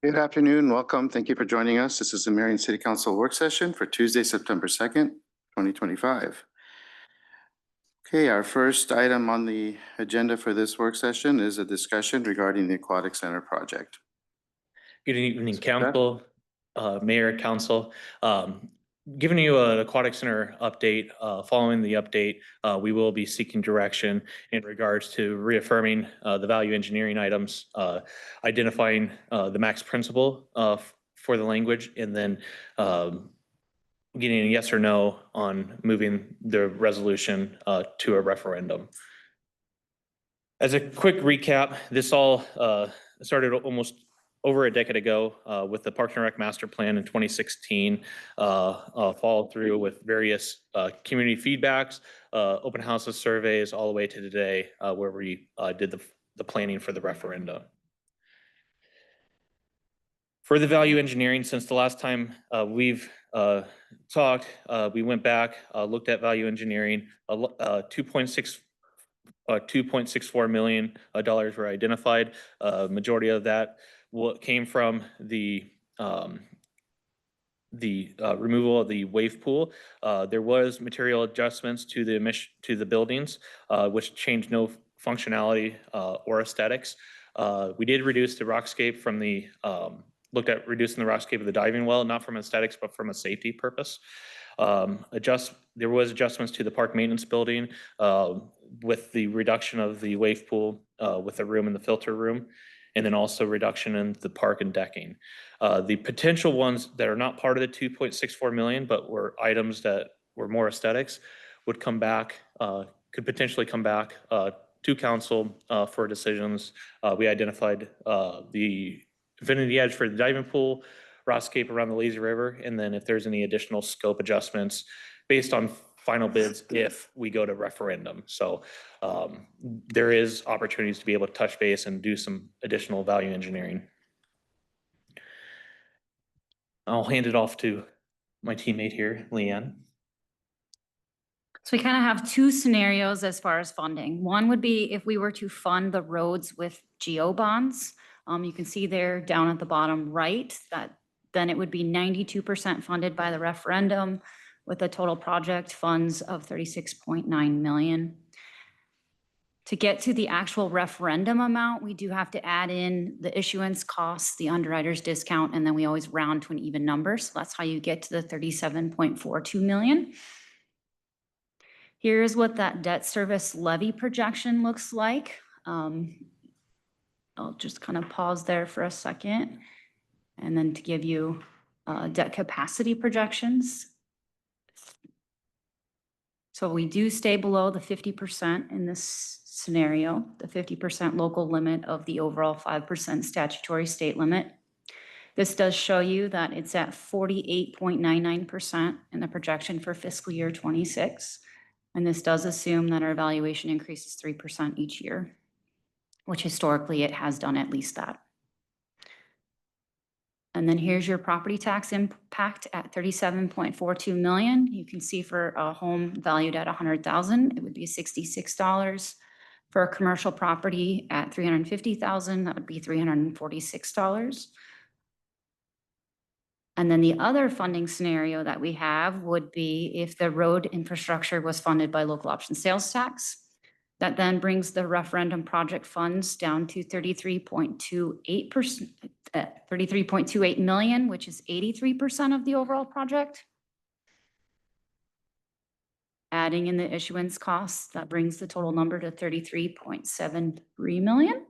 Good afternoon. Welcome. Thank you for joining us. This is the Marion City Council work session for Tuesday, September 2nd, 2025. Okay, our first item on the agenda for this work session is a discussion regarding the Aquatic Center project. Good evening, Council, Mayor, Council. Giving you an Aquatic Center update. Following the update, we will be seeking direction in regards to reaffirming the value engineering items, identifying the max principle for the language, and then getting a yes or no on moving the resolution to a referendum. As a quick recap, this all started almost over a decade ago with the Parks and Rec Master Plan in 2016, followed through with various community feedbacks, open houses, surveys, all the way to today where we did the planning for the referendum. For the value engineering, since the last time we've talked, we went back, looked at value engineering, $2.64 million were identified. Majority of that came from the removal of the wave pool. There was material adjustments to the buildings, which changed no functionality or aesthetics. We did reduce the rockscape from the looked at reducing the rockscape of the diving well, not from aesthetics, but from a safety purpose. There was adjustments to the park maintenance building with the reduction of the wave pool with the room and the filter room, and then also reduction in the park and decking. The potential ones that are not part of the 2.64 million, but were items that were more aesthetics, would come back, could potentially come back to council for decisions. We identified the infinity edge for the diving pool, rockscape around the lazy river, and then if there's any additional scope adjustments based on final bids if we go to referendum. So there is opportunities to be able to touch base and do some additional value engineering. I'll hand it off to my teammate here, Leanne. So we kind of have two scenarios as far as funding. One would be if we were to fund the roads with GO bonds. You can see there down at the bottom right that then it would be 92% funded by the referendum with a total project funds of 36.9 million. To get to the actual referendum amount, we do have to add in the issuance costs, the underwriter's discount, and then we always round to an even number. So that's how you get to the 37.42 million. Here's what that debt service levy projection looks like. I'll just kind of pause there for a second. And then to give you debt capacity projections. So we do stay below the 50% in this scenario, the 50% local limit of the overall 5% statutory state limit. This does show you that it's at 48.99% in the projection for fiscal year 26. And this does assume that our valuation increases 3% each year, which historically it has done at least that. And then here's your property tax impact at 37.42 million. You can see for a home valued at 100,000, it would be $66. For a commercial property at 350,000, that would be $346. And then the other funding scenario that we have would be if the road infrastructure was funded by local option sales tax. That then brings the referendum project funds down to 33.28 million, which is 83% of the overall project. Adding in the issuance costs, that brings the total number to 33.73 million.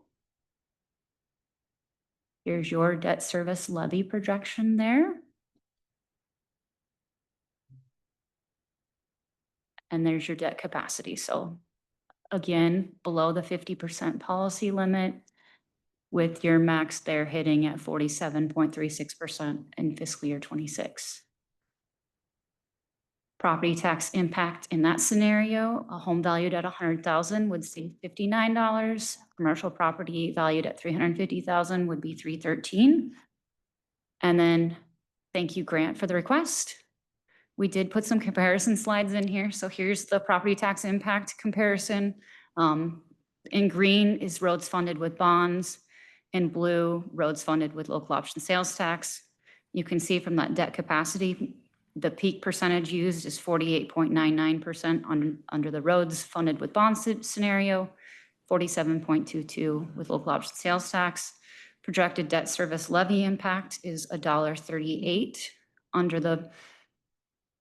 Here's your debt service levy projection there. And there's your debt capacity. So again, below the 50% policy limit with your max there hitting at 47.36% in fiscal year 26. Property tax impact in that scenario, a home valued at 100,000 would save $59. Commercial property valued at 350,000 would be $313. And then thank you, Grant, for the request. We did put some comparison slides in here. So here's the property tax impact comparison. In green is roads funded with bonds. In blue, roads funded with local option sales tax. You can see from that debt capacity, the peak percentage used is 48.99% under the roads funded with bonds scenario, 47.22 with local option sales tax. Projected debt service levy impact is $1.38 under the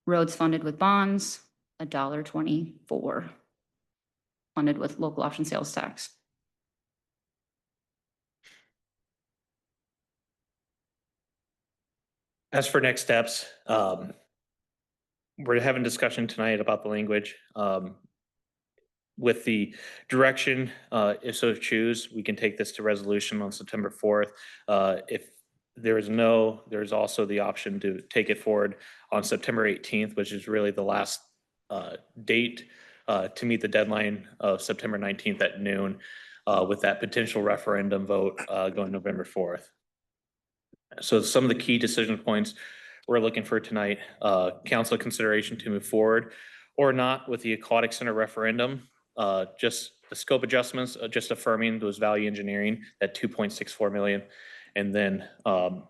roads funded with bonds, $1.24 funded with local option sales tax. As for next steps, we're having discussion tonight about the language. With the direction, if so choose, we can take this to resolution on September 4th. If there is no, there's also the option to take it forward on September 18th, which is really the last date to meet the deadline of September 19th at noon, with that potential referendum vote going November 4th. So some of the key decision points we're looking for tonight, council consideration to move forward or not with the aquatic center referendum, just the scope adjustments, just affirming those value engineering at 2.64 million. And then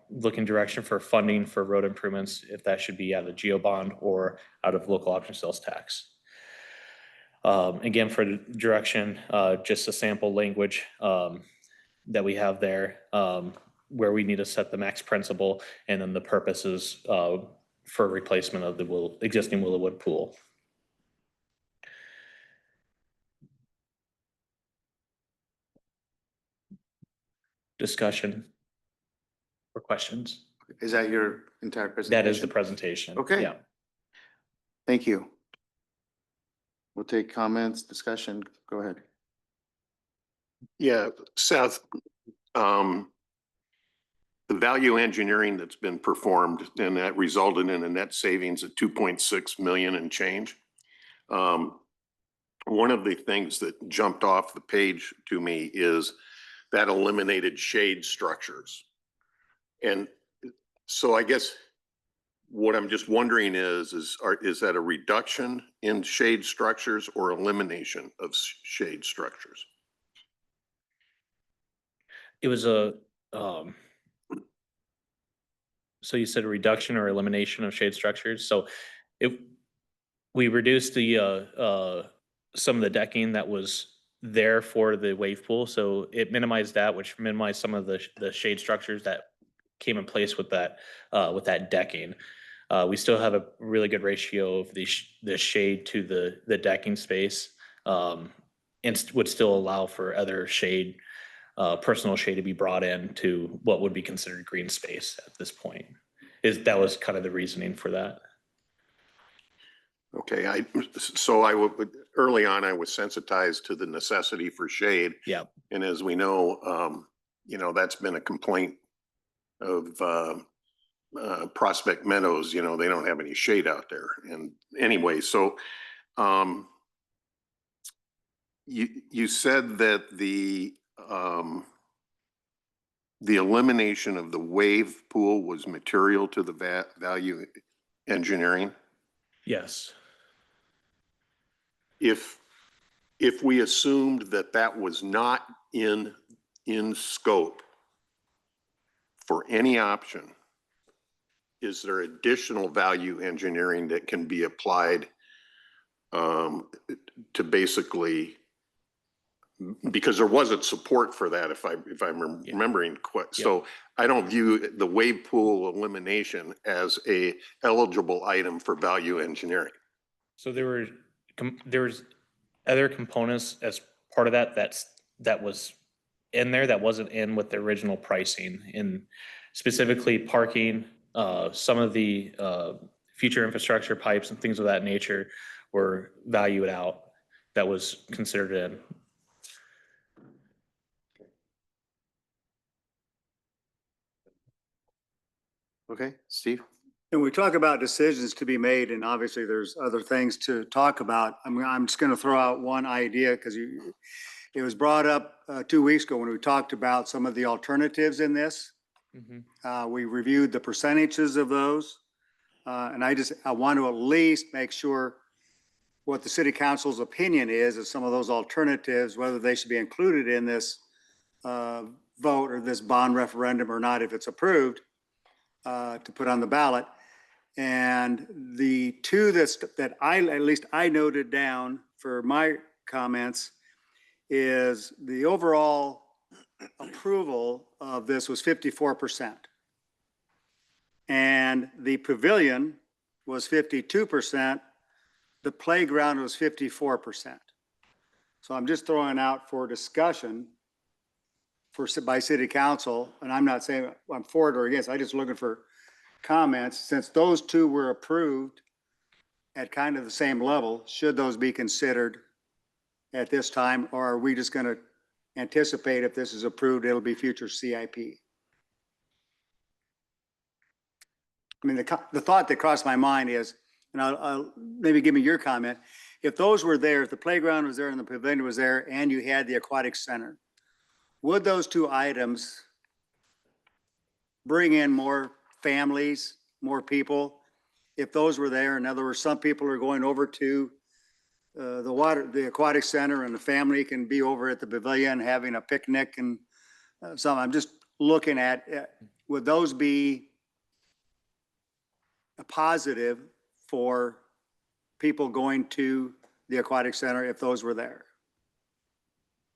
looking direction for funding for road improvements, if that should be out of GEO bond or out of local option sales tax. Again, for the direction, just a sample language that we have there, where we need to set the max principal and then the purposes for replacement of the existing Willowwood pool. Discussion or questions? Is that your entire presentation? That is the presentation. Okay. Yeah. Thank you. We'll take comments, discussion. Go ahead. Yeah, Seth, the value engineering that's been performed and that resulted in a net savings of 2.6 million and change. One of the things that jumped off the page to me is that eliminated shade structures. And so I guess what I'm just wondering is that a reduction in shade structures or elimination of shade structures? It was a, so you said a reduction or elimination of shade structures. So we reduced the, some of the decking that was there for the wave pool. So it minimized that, which minimized some of the shade structures that came in place with that decking. We still have a really good ratio of the shade to the decking space, and would still allow for other shade, personal shade to be brought in to what would be considered green space at this point. That was kind of the reasoning for that. Okay, so I would, early on, I was sensitized to the necessity for shade. Yeah. And as we know, that's been a complaint of Prospect Meadows, they don't have any shade out there. And anyway, so you said that the elimination of the wave pool was material to the value engineering. Yes. If we assumed that was not in scope for any option, is there additional value engineering that can be applied to basically, because there wasn't support for that, if I'm remembering correct. Yeah. So I don't view the wave pool elimination as a eligible item for value engineering. So there was other components as part of that was in there that wasn't in with the original pricing, in specifically parking, some of the future infrastructure pipes and things of that nature were valued out. That was considered in. Okay, Steve? And we talk about decisions to be made, and obviously there's other things to talk about. I'm just going to throw out one idea because it was brought up 2 weeks ago when we talked about some of the alternatives in this. Mm-hmm. We reviewed the percentages of those. And I want to at least make sure what the city council's opinion is of some of those alternatives, whether they should be included in this vote or this bond referendum or not, if it's approved, to put on the ballot. And the two that at least I noted down for my comments is the overall approval of this was 54%. And the pavilion was 52%. The playground was 54%. So I'm just throwing out for discussion by city council, and I'm not saying I'm for it or against, I'm just looking for comments. Since those two were approved at kind of the same level, should those be considered at this time, or are we just going to anticipate if this is approved, it'll be future CIP? I mean, the thought that crossed my mind is, and I'll maybe give me your comment, if those were there, if the playground was there and the pavilion was there and you had the aquatic center, would those two items bring in more families, more people? If those were there, in other words, some people are going over to the aquatic center and the family can be over at the pavilion having a picnic and some, I'm just looking at, would those be a positive for people going to the aquatic center if those were there?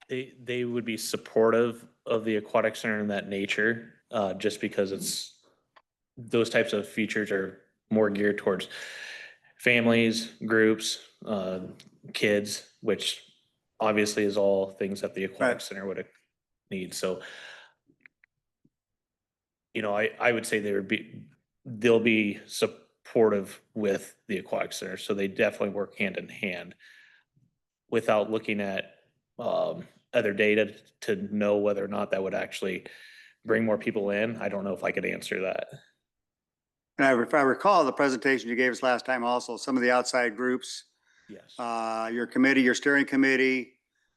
They would be supportive of the aquatic center in that nature, just because those types of features are more geared towards families, groups, kids, which obviously is all things that the aquatic center would need. So, I would say they'll be supportive with the aquatic center. So they definitely work hand in hand. Without looking at other data to know whether or not that would actually bring more people in, I don't know if I could answer that. And if I recall the presentation you gave us last time also, some of the outside groups, Yes. your committee, your steering committee,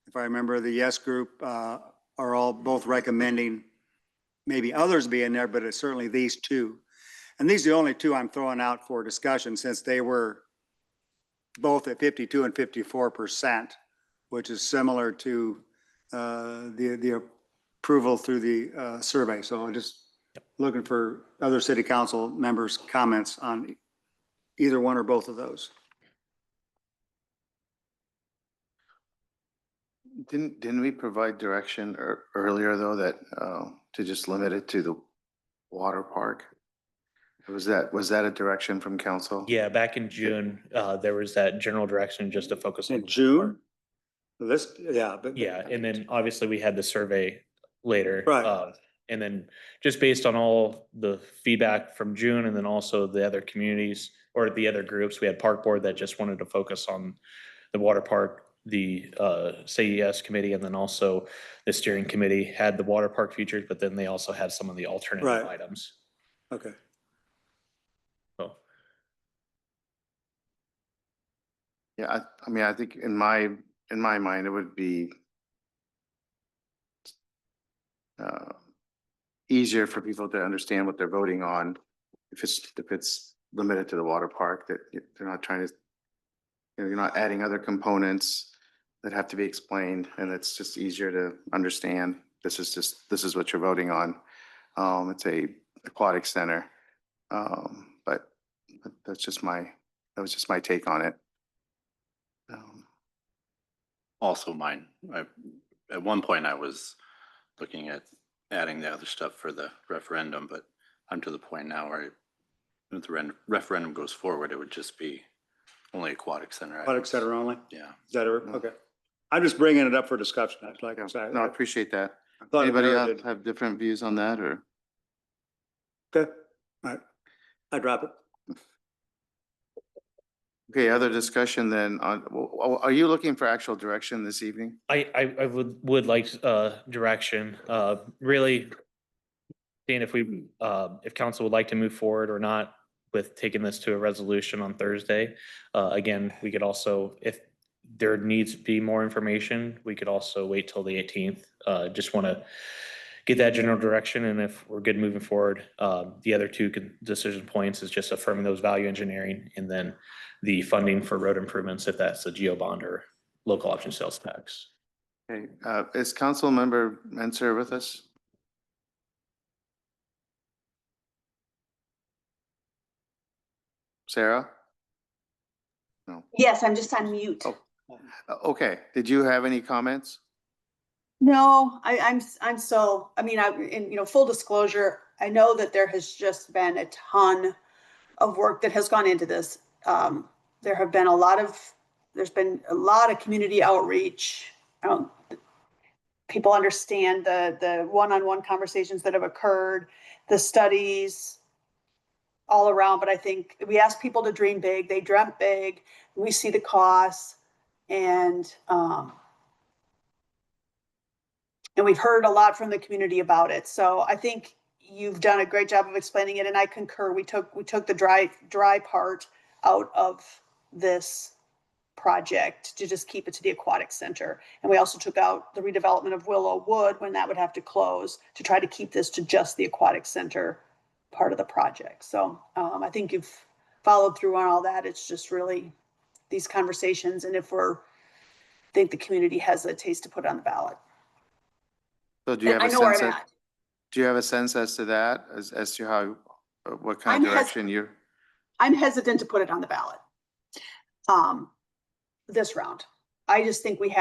if I remember the Yes Group, are all both recommending maybe others be in there, but it's certainly these two. And these are the only two I'm throwing out for discussion since they were both at 52 and 54%, which is similar to the approval through the survey. So I'm just looking for other city council members' comments on either one or both of those. Didn't we provide direction earlier though that to just limit it to the water park? Was that a direction from council? Yeah, back in June, there was that general direction just to focus on. In June? This, yeah. Yeah, and then obviously we had the survey later. Right. And then just based on all the feedback from June and then also the other communities or the other groups, we had park board that just wanted to focus on the water park. The Say Yes committee and then also the steering committee had the water park features, but then they also had some of the alternative items. Okay. So. Yeah, I mean, I think in my mind, it would be easier for people to understand what they're voting on if it's limited to the water park, that they're not trying to, you're not adding other components that have to be explained, and it's just easier to understand. This is what you're voting on. It's a aquatic center, but that was just my take on it. Also mine. At one point I was looking at adding the other stuff for the referendum, but I'm to the point now where if the referendum goes forward, it would just be only aquatic center. Aquatic center only? Yeah. Is that okay? I'm just bringing it up for discussion. Like I said. No, I appreciate that. thought Anybody Marion else did. have different views on that, or? Okay, all right. I drop it. Okay, other discussion then on, are you looking for actual direction this evening? I would like direction, really. Seeing if council would like to move forward or not with taking this to a resolution on Thursday. Again, we could also, if there needs to be more information, we could also wait till the 18th. Just want to get that general direction, and if we're good moving forward, the other two decision points is just affirming those value engineering and then the funding for road improvements, if that's a geo bond or local option sales tax. Okay, is Council Member Menser with us? Sarah? No. Yes, I'm just on mute. Oh. Okay, did you have any comments? No, I'm so, I mean, full disclosure, I know that there has just been a ton of work that has gone into this. There have been there's been a lot of community outreach. People understand the one-on-one conversations that have occurred, the studies all around, but I think we asked people to dream big, they dreamt big, we see the costs, and we've heard a lot from the community about it. So I think you've done a great job of explaining it, and I concur. We took the dry part out of this project to just keep it to the aquatic center. And we also took out the redevelopment of Willow Wood when that would have to close to try to keep this to just the aquatic center part of the project. So I think you've followed through on all that. It's just really these conversations, and if think the community has a taste to put on the ballot. So do you have I a know where sense I'm that, at. do you have a sense as to that, as to how, what kind of direction you're? I'm hesitant to put it on the ballot. This round. I just think when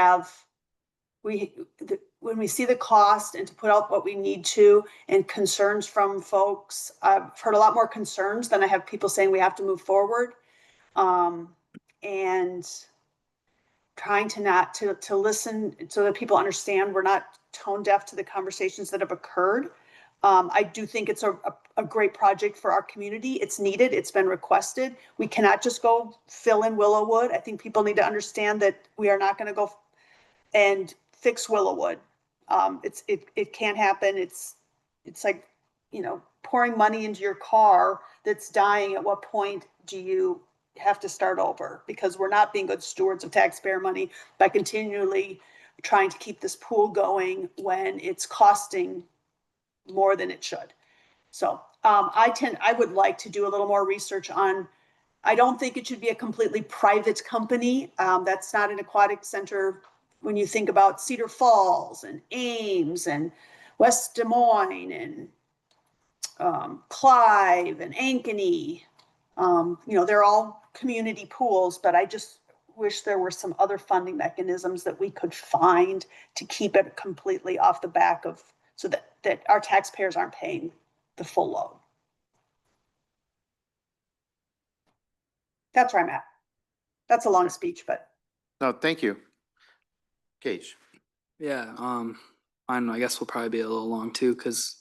we see the cost and to put out what we need to, and concerns from folks, I've heard a lot more concerns than I have people saying we have to move forward. And trying to listen so that people understand we're not tone deaf to the conversations that have occurred. I do think it's a great project for our community. It's needed. It's been requested. We cannot just go fill in Willowwood. I think people need to understand that we are not going to go and fix Willowwood. It can't happen. It's like, pouring money into your car that's dying. At what point do you have to start over? Because we're not being good stewards of taxpayer money by continually trying to keep this pool going when it's costing more than it should. So I would like to do a little more research on, I don't think it should be a completely private company. That's not an aquatic center. When you think about Cedar Falls and Ames and West Des Moines and Clive and Ankeny, they're all community pools, but I just wish there were some other funding mechanisms that we could find to keep it completely off the back of, so that our taxpayers aren't paying the full load. That's where I'm at. That's a long speech, but. No, thank you. Gage. Yeah, mine I guess will probably be a little long too, because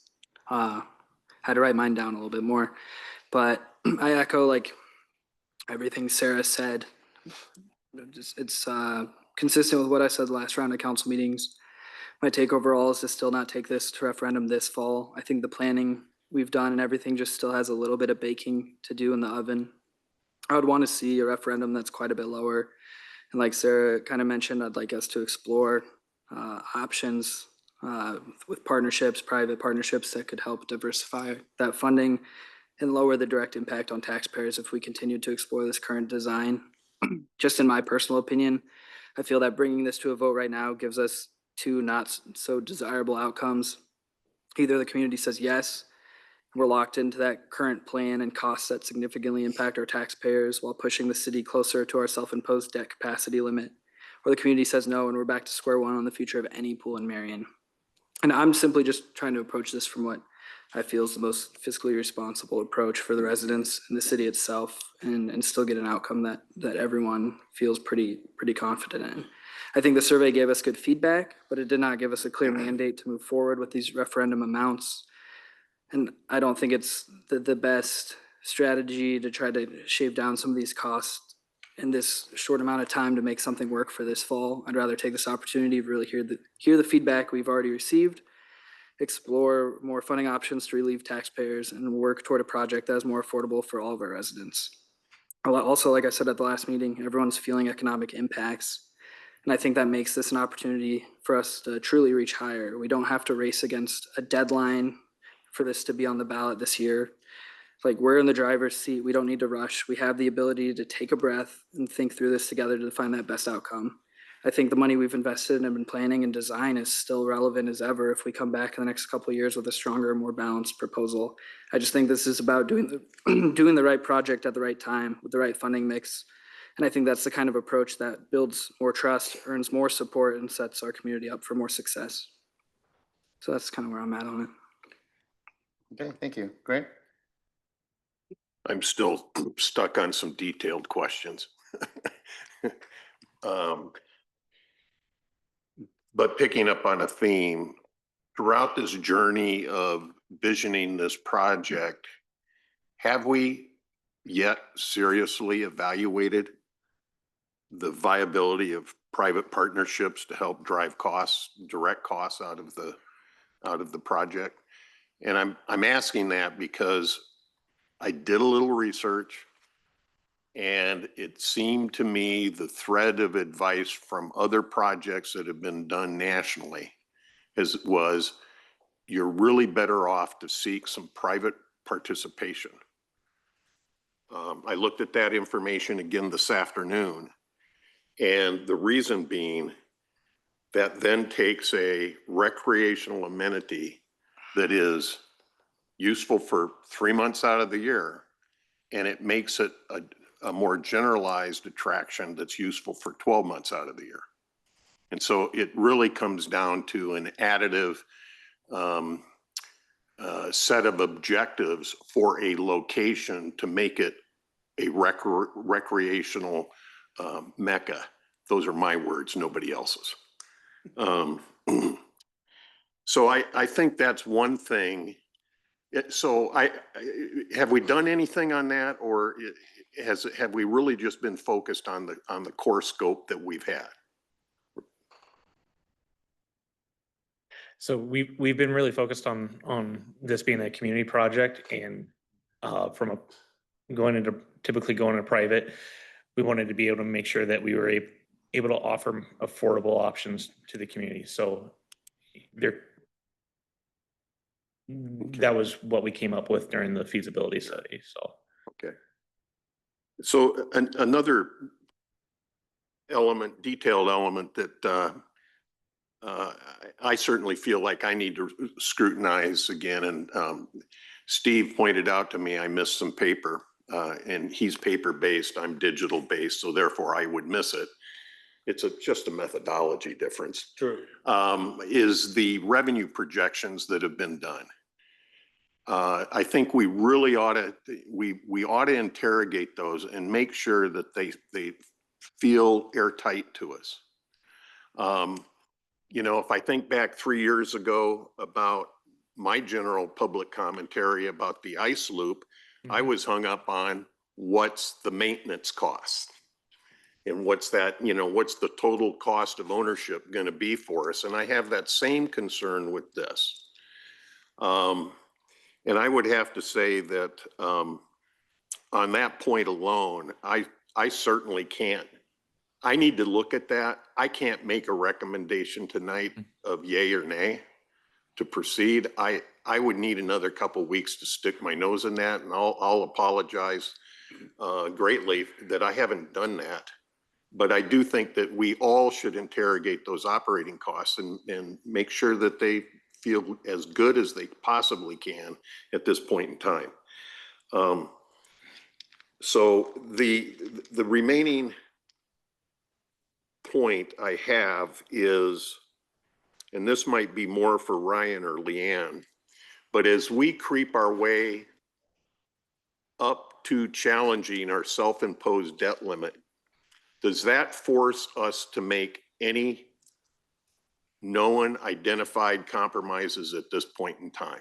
had to write mine down a little bit more. But I echo like everything Sarah said. It's consistent with what I said last round of council meetings. My take overall is to still not take this to referendum this fall. I think the planning we've done and everything just still has a little bit of baking to do in the oven. I would want to see a referendum that's quite a bit lower. And like Sarah kind of mentioned, I'd like us to explore options with partnerships, private partnerships that could help diversify that funding and lower the direct impact on taxpayers if we continue to explore this current design. Just in my personal opinion, I feel that bringing this to a vote right now gives us two not so desirable outcomes. Either the community says yes, we're locked into that current plan and costs that significantly impact our taxpayers while pushing the city closer to our self-imposed debt capacity limit, or the community says no and we're back to square one on the future of any pool in Marion. And I'm simply just trying to approach this from what I feel is the most fiscally responsible approach for the residents and the city itself, and still get an outcome that everyone feels pretty confident in. I think the survey gave us good feedback, but it did not give us a clear mandate to move forward with these referendum amounts. And I don't think it's the best strategy to try to shave down some of these costs in this short amount of time to make something work for this fall. I'd rather take this opportunity to really hear the feedback we've already received, explore more funding options to relieve taxpayers, and work toward a project that is more affordable for all of our residents. Also, like I said at the last meeting, everyone's feeling economic impacts. And I think that makes this an opportunity for us to truly reach higher. We don't have to race against a deadline for this to be on the ballot this year. Like, we're in the driver's seat. We don't need to rush. We have the ability to take a breath and think through this together to find that best outcome. I think the money we've invested and have been planning and design is still relevant as ever if we come back in the next couple of years with a stronger, more balanced proposal. I just think this is about doing the doing the right project at the right time with the right funding mix. And I think that's the kind of approach that builds more trust, earns more support, and sets our community up for more success. So that's kind of where I'm at on it. Okay, thank you. Great. I'm still stuck on some detailed questions. But picking up on a theme, throughout this journey of visioning this project, have we yet seriously evaluated the viability of private partnerships to help drive costs, direct costs out of the project? And I'm asking that because I did a little research, and it seemed to me the thread of advice from other projects that have been done nationally was you're really better off to seek some private participation. I looked at that information again this afternoon, and the reason being that then takes a recreational amenity that is useful for 3 months out of the year, and it makes it a more generalized attraction that's useful for 12 months out of the year. And so it really comes down to an additive set of objectives for a location to make it a recreational mecca. Those are my words, nobody else's. So I think that's one thing. So have we done anything on that, or have we really just been focused on the core scope that we've had? So we've been really focused on this being a community project, and from typically going into private, we wanted to be able to make sure that we were able to offer affordable options to the community. So that was what we came up with during the feasibility study. So Okay. So another element, detailed element that I certainly feel like I need to scrutinize again, and Steve pointed out to me I missed some paper, and he's paper-based, I'm digital-based, so therefore I would miss it. It's just a methodology difference. True. Is the revenue projections that have been done. I think we really ought to interrogate those and make sure that they feel airtight to us. You know, if I think back 3 years ago about my general public commentary about the ice loop, I was hung up on what's the maintenance cost and what's that, you know, what's the total cost of ownership going to be for us? And I have that same concern with this. And I would have to say that on that point alone, I certainly can't. I need to look at that. I can't make a recommendation tonight of yay or nay to proceed. I would need another couple of weeks to stick my nose in that, and I'll apologize greatly that I haven't done that. But I do think that we all should interrogate those operating costs and make sure that they feel as good as they possibly can at this point in time. So the remaining point I have is, and this might be more for Ryan or Leanne, but as we creep our way up to challenging our self-imposed debt limit, does that force us to make any known identified compromises at this point in time?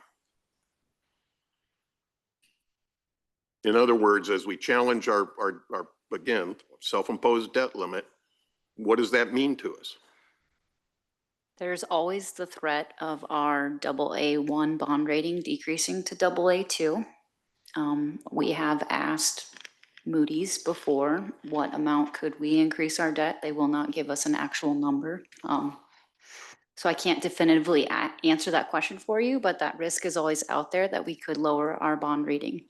In other words, as we challenge our again, self-imposed debt limit, what does that mean to us? There's always the threat of our AA1 bond rating decreasing to AA2. We have asked Moody's before, what amount could we increase our debt? They will not give us an actual number. So I can't definitively answer that question for you, but that risk is always out there that we could lower our bond rating.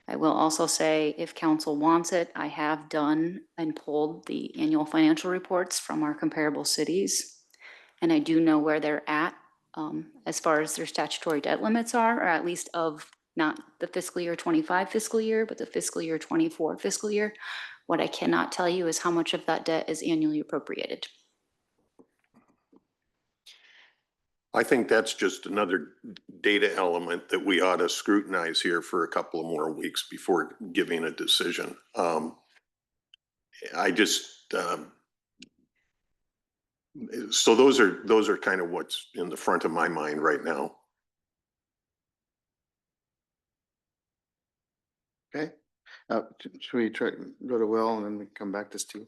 I will also say, if council wants it, I have done and pulled the annual financial reports from our comparable cities. And I do know where they're at as far as their statutory debt limits are, or at least of not the fiscal year 25 fiscal year, but the fiscal year 24 fiscal year. What I cannot tell you is how much of that debt is annually appropriated. I think that's just another data element that we ought to scrutinize here for a couple of more weeks before giving a decision. I just, so those are kind of what's in the front of my mind right now. Okay, should we try, go to Will and then we come back to Steve?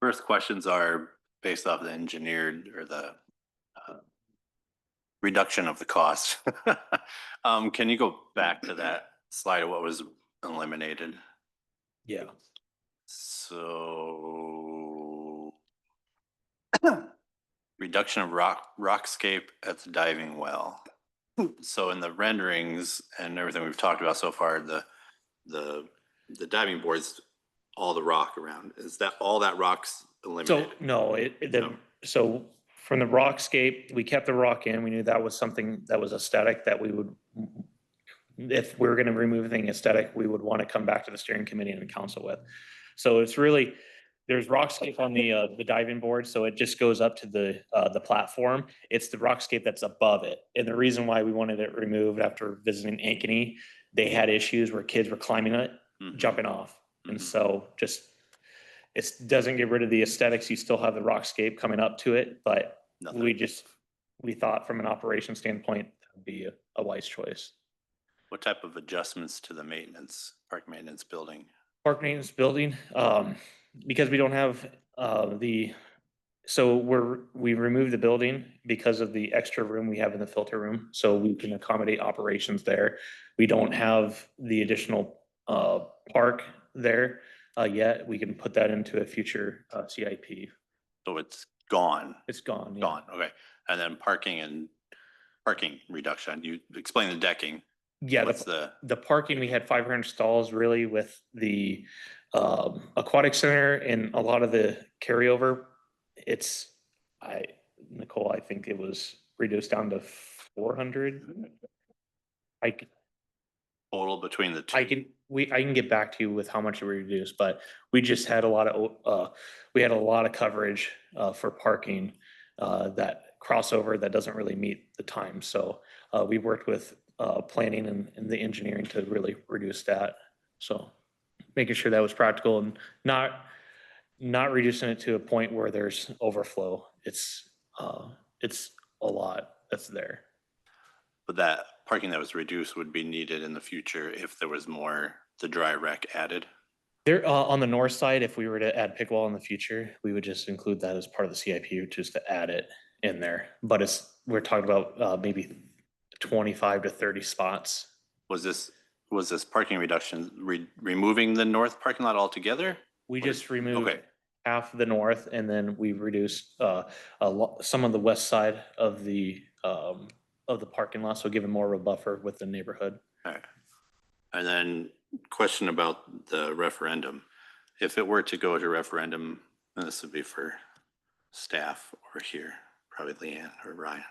First questions are based off the engineered or the reduction of the cost. Can you go back to that slide of what was eliminated? Yeah. So reduction of rockscape at the diving well. So in the renderings and everything we've talked about so far, the diving boards, all the rock around, is that all that rock's eliminated? So no, so from the rockscape, we kept the rock in. We knew that was something that was aesthetic that we would, if we were going to remove anything aesthetic, we would want to come back to the steering committee and the council with. So it's really, there's rockscape on the diving board, so it just goes up to the platform. It's the rockscape that's above it. And the reason why we wanted it removed after visiting Ankeny, they had issues where kids were climbing it, jumping off. And so just, it doesn't get rid of the aesthetics. You still have the rockscape coming up to it, but we thought from an operation standpoint, that would be a wise choice. What type of adjustments to the maintenance, park maintenance building? Park maintenance building, because we don't have so we removed the building because of the extra room we have in the filter room, so we can accommodate operations there. We don't have the additional park there yet. We can put that into a future CIP. So it's gone. It's gone. Yeah. Gone. Okay. And then parking reduction. You explain the decking. Yeah, What's the parking, we had 500 stalls really with the aquatic center and a lot of the carryover. Nicole, I think it was reduced down to 400. total between the two? I can get back to you with how much we reduced, but we just had a lot of coverage for parking that crossover that doesn't really meet the time. So we worked with planning and the engineering to really reduce that. So making sure that was practical and not reducing it to a point where there's overflow. It's a lot that's there. But that parking that was reduced would be needed in the future if there was more, the dry rec added? There, on the north side, if we were to add pickleball in the future, we would just include that as part of the CIP, just to add it in there. But we're talking about maybe 25 to 30 spots. Was this parking reduction removing the north parking lot altogether? We just removed half the north, and then we reduced some of the west side of the parking lot, so giving more of a buffer with the neighborhood. All right. And then question about the referendum. If it were to go to referendum, and this would be for staff over here, probably Leanne or Ryan.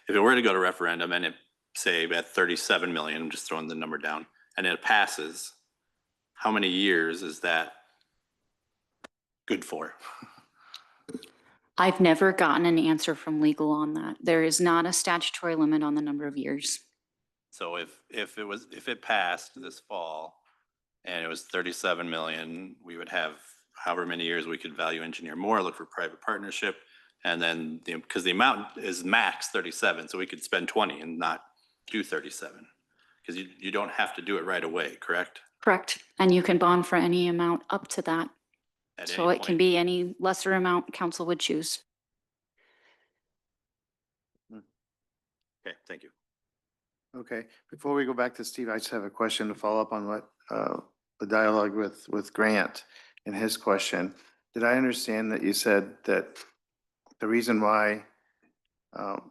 If it were to go to referendum and it say at 37 million, I'm just throwing the number down, and it passes, how many years is that good for? I've never gotten an answer from legal on that. There is not a statutory limit on the number of years. So if it passed this fall and it was 37 million, we would have however many years we could value engineer more, look for private partnership. And then because the amount is max 37, so we could spend 20 and not do 37. Because you don't have to do it right away, correct? Correct. And you can bond for any amount up to that. So it can be any lesser amount council would choose. Okay, thank you. Okay, before we go back to Steve, I just have a question to follow up on what the dialogue with Grant and his question. Did I understand that you said that the reason why that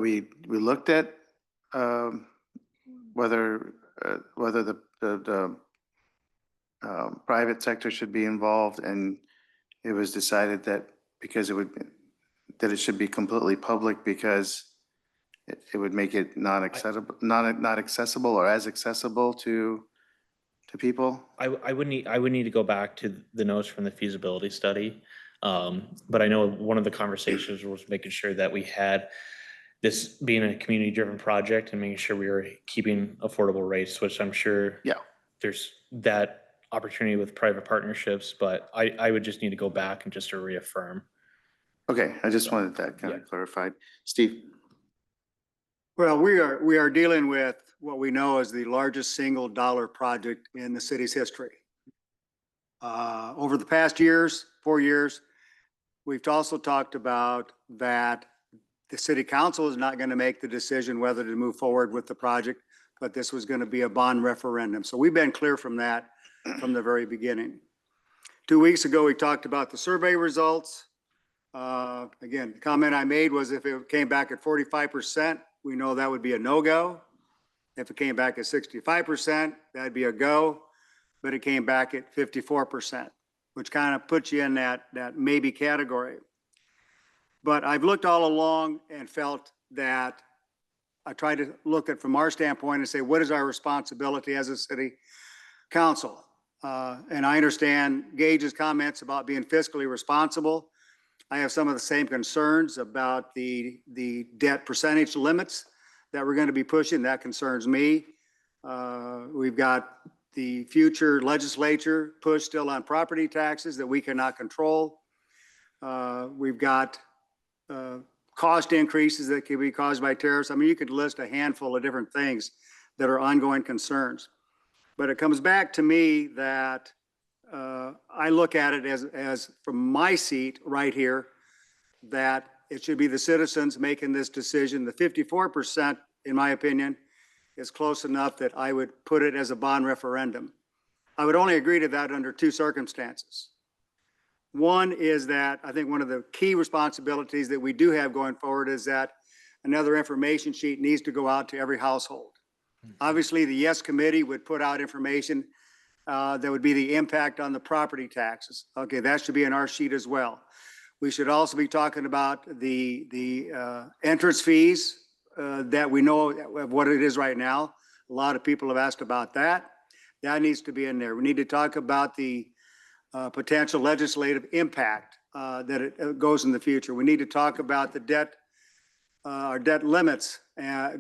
we looked at whether, whether the private sector should be involved, and it was decided that because that it should be completely public because it would make it not accessible or as accessible to people. I would need to go back to the notes from the feasibility study. But I know one of the conversations was making sure that we had this being a community-driven project and making sure we were keeping affordable rates, which I'm sure Yeah. there's that opportunity with private partnerships, but I would just need to go back and just to reaffirm. Okay, I just wanted that kind of clarified. Steve? Well, we are dealing with what we know is the largest single dollar project in the city's history. Over the past 4 years, we've also talked about that the city council is not going to make the decision whether to move forward with the project, but this was going to be a bond referendum. So we've been clear from that from the very beginning. 2 weeks ago, we talked about the survey results. Again, the comment I made was if it came back at 45%, we know that would be a no-go. If it came back at 65%, that'd be a go, but it came back at 54%, which kind of puts you in that maybe category. But I've looked all along and felt that I tried to look at from our standpoint and say, what is our responsibility as a city council? And I understand Gage's comments about being fiscally responsible. I have some of the same concerns about the debt percentage limits that we're going to be pushing. That concerns me. We've got the future legislature push still on property taxes that we cannot control. We've got cost increases that could be caused by tariffs. I mean, you could list a handful of different things that are ongoing concerns. But it comes back to me that I look at it as from my seat right here, that it should be the citizens making this decision. The 54%, in my opinion, is close enough that I would put it as a bond referendum. I would only agree to that under two circumstances. One is that I think one of the key responsibilities that we do have going forward is that another information sheet needs to go out to every household. Obviously, the Yes Committee would put out information that would be the impact on the property taxes. Okay, that should be in our sheet as well. We should also be talking about the entrance fees that we know what it is right now. A lot of people have asked about that. That needs to be in there. We need to talk about the potential legislative impact that it goes in the future. We need to talk about the debt, our debt limits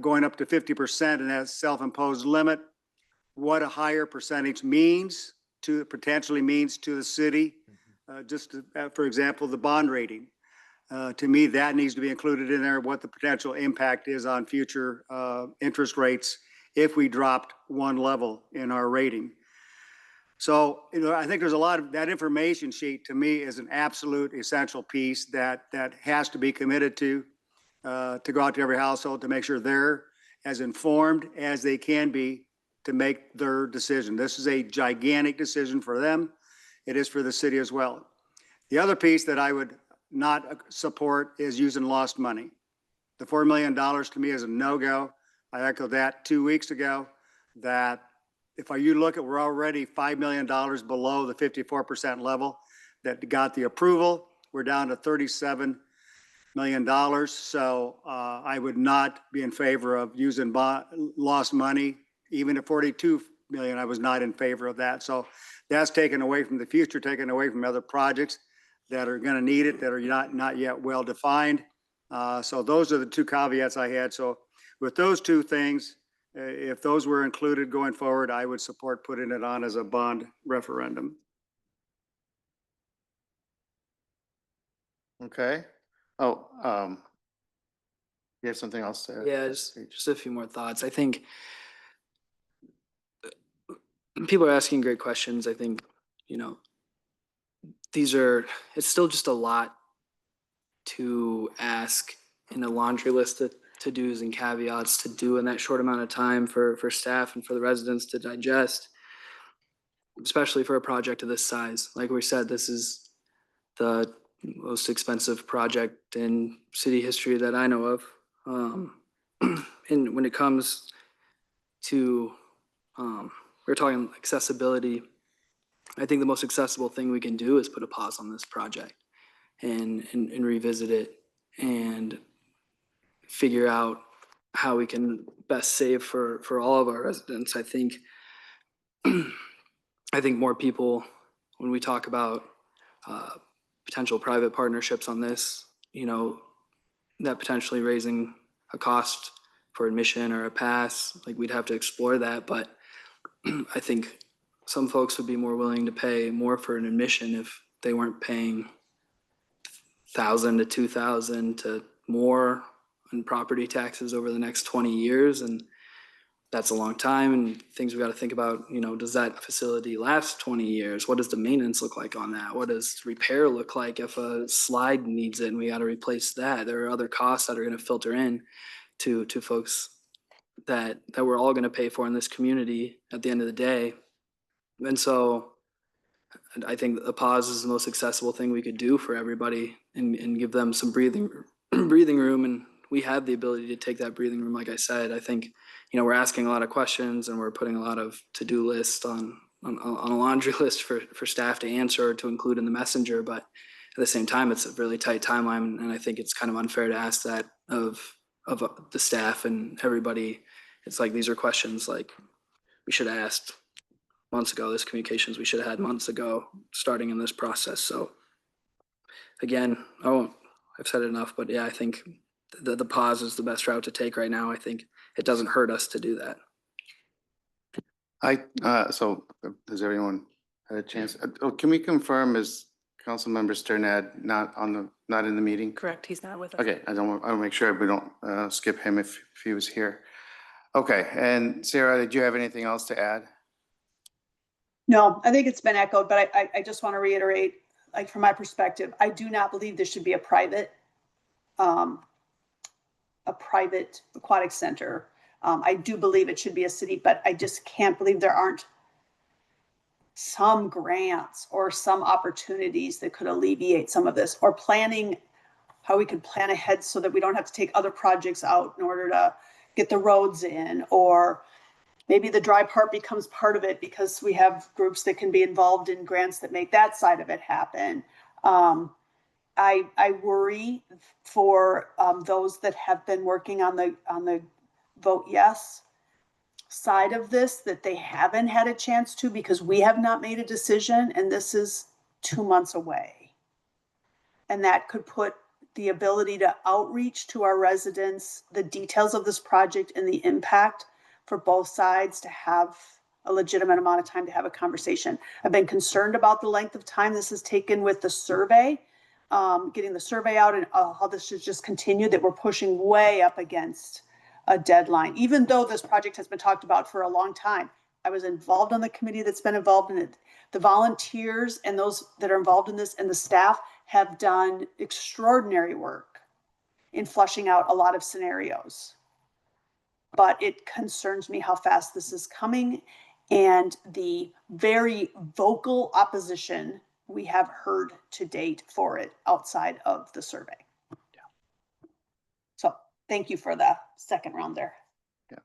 going up to 50% and that self-imposed limit. What a higher percentage means potentially means to the city. For example, the bond rating. To me, that needs to be included in there, what the potential impact is on future interest rates if we dropped one level in our rating. So, I think there's a lot of that information sheet to me is an absolute essential piece that has to be committed to go out to every household to make sure they're as informed as they can be to make their decision. This is a gigantic decision for them. It is for the city as well. The other piece that I would not support is using lost money. The $4 million to me is a no-go. I echoed that 2 weeks ago, that if you look at, we're already $5 million below the 54% level that got the approval. We're down to $37 million. So I would not be in favor of using lost money. Even at 42 million, I was not in favor of that. So that's taken away from the future, taken away from other projects that are going to need it, that are not yet well defined. So those are the two caveats I had. So with those two things, if those were included going forward, I would support putting it on as a bond referendum. Okay. Oh, you have something else to add? Yeah, just a few more thoughts. I think people are asking great questions. I think, it's still just a lot to ask in a laundry list of to-dos and caveats to do in that short amount of time for staff and for the residents to digest, especially for a project of this size. Like we said, this is the most expensive project in city history that I know of. and when it comes to, we're talking accessibility, I think the most accessible thing we can do is put a pause on this project and revisit it and figure out how we can best save for all of our residents. I think more people, when we talk about potential private partnerships on this, you know, that potentially raising a cost for admission or a pass, like we'd have to explore that. But I think some folks would be more willing to pay more for an admission if they weren't paying 1,000 to 2,000 to more on property taxes over the next 20 years. And that's a long time, and things we got to think about, you know, does that facility last 20 years? What does the maintenance look like on that? What does repair look like if a slide needs it and we got to replace that? There are other costs that are going to filter in to folks that we're all going to pay for in this community at the end of the day. And so I think a pause is the most accessible thing we could do for everybody and give them some breathing room. And we have the ability to take that breathing room. Like I said, I think, you know, we're asking a lot of questions and we're putting a lot of to-do lists on a laundry list for staff to answer or to include in the messenger. But at the same time, it's a really tight timeline. And I think it's kind of unfair to ask that of the staff and everybody. It's like, these are questions like we should have asked months ago. This communications we should have had months ago starting in this process. So again, I've said it enough, but yeah, I think the pause is the best route to take right now. I think it doesn't hurt us to do that. So has everyone had a chance? Can we confirm, is Councilmember Sternad not in the meeting? Correct, he's not with us. Okay, I want to make sure we don't skip him if he was here. Okay, and Sarah, did you have anything else to add? No, I think it's been echoed, but I just want to reiterate, like from my perspective, I do not believe this should be a private aquatic center. I do believe it should be a city, but I just can't believe there aren't some grants or some opportunities that could alleviate some of this, or planning how we could plan ahead so that we don't have to take other projects out in order to get the roads in, or maybe the dry part becomes part of it because we have groups that can be involved in grants that make that side of it happen. I worry for those that have been working on the vote yes side of this, that they haven't had a chance to, because we have not made a decision and this is 2 months away. And that could put the ability to outreach to our residents, the details of this project and the impact for both sides, to have a legitimate amount of time to have a conversation. I've been concerned about the length of time this has taken with the survey, getting the survey out, and how this should just continue, that we're pushing way up against a deadline, even though this project has been talked about for a long time. I was involved on the committee that's been involved in it. The volunteers and those that are involved in this and the staff have done extraordinary work in fleshing out a lot of scenarios. But it concerns me how fast this is coming and the very vocal opposition we have heard to date for it outside of the survey. So thank you for the second round there. Yeah,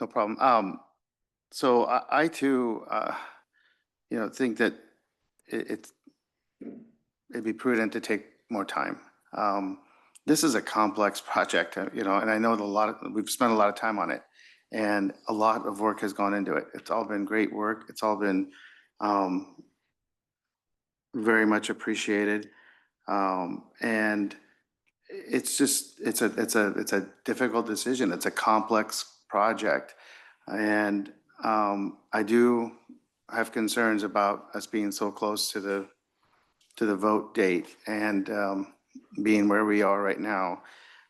no problem. So I too, think that it'd be prudent to take more time. This is a complex project, and I know we've spent a lot of time on it, and a lot of work has gone into it. It's all been great work. It's all been very much appreciated, and it's a difficult decision. It's a complex project, and I do have concerns about us being so close to the vote date and being where we are right now,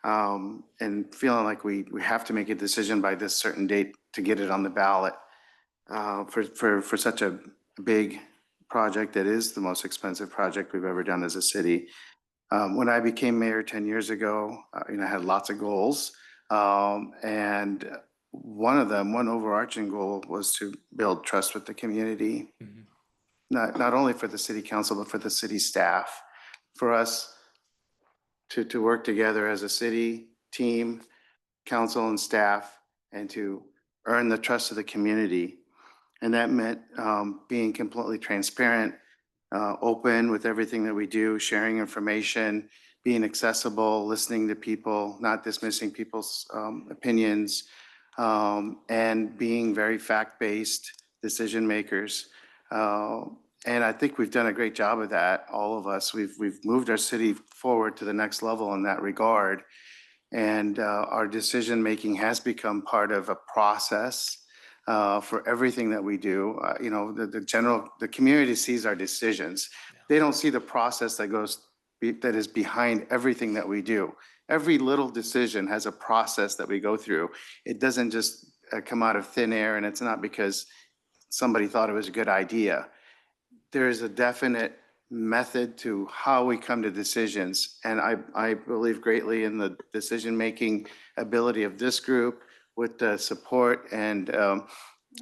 and feeling like we have to make a decision by this certain date to get it on the ballot for such a big project that is the most expensive project we've ever done as a city. When I became mayor 10 years ago, I had lots of goals, and one overarching goal was to build trust with the community, not only for the city council, but for the city staff, for us to work together as a city team council and staff and to earn the trust of the community. And that meant being completely transparent, open with everything that we do, sharing information, being accessible, listening to people, not dismissing people's opinions, and being very fact-based decision makers. And I think we've done a great job of that, all of us. We've moved our city forward to the next level in that regard. And our decision-making has become part of a process for everything that we do. You know, the community sees our decisions. They don't see the process that is behind everything that we do. Every little decision has a process that we go through. It doesn't just come out of thin air, and it's not because somebody thought it was a good idea. There is a definite method to how we come to decisions. And I believe greatly in the decision-making ability of this group with the support and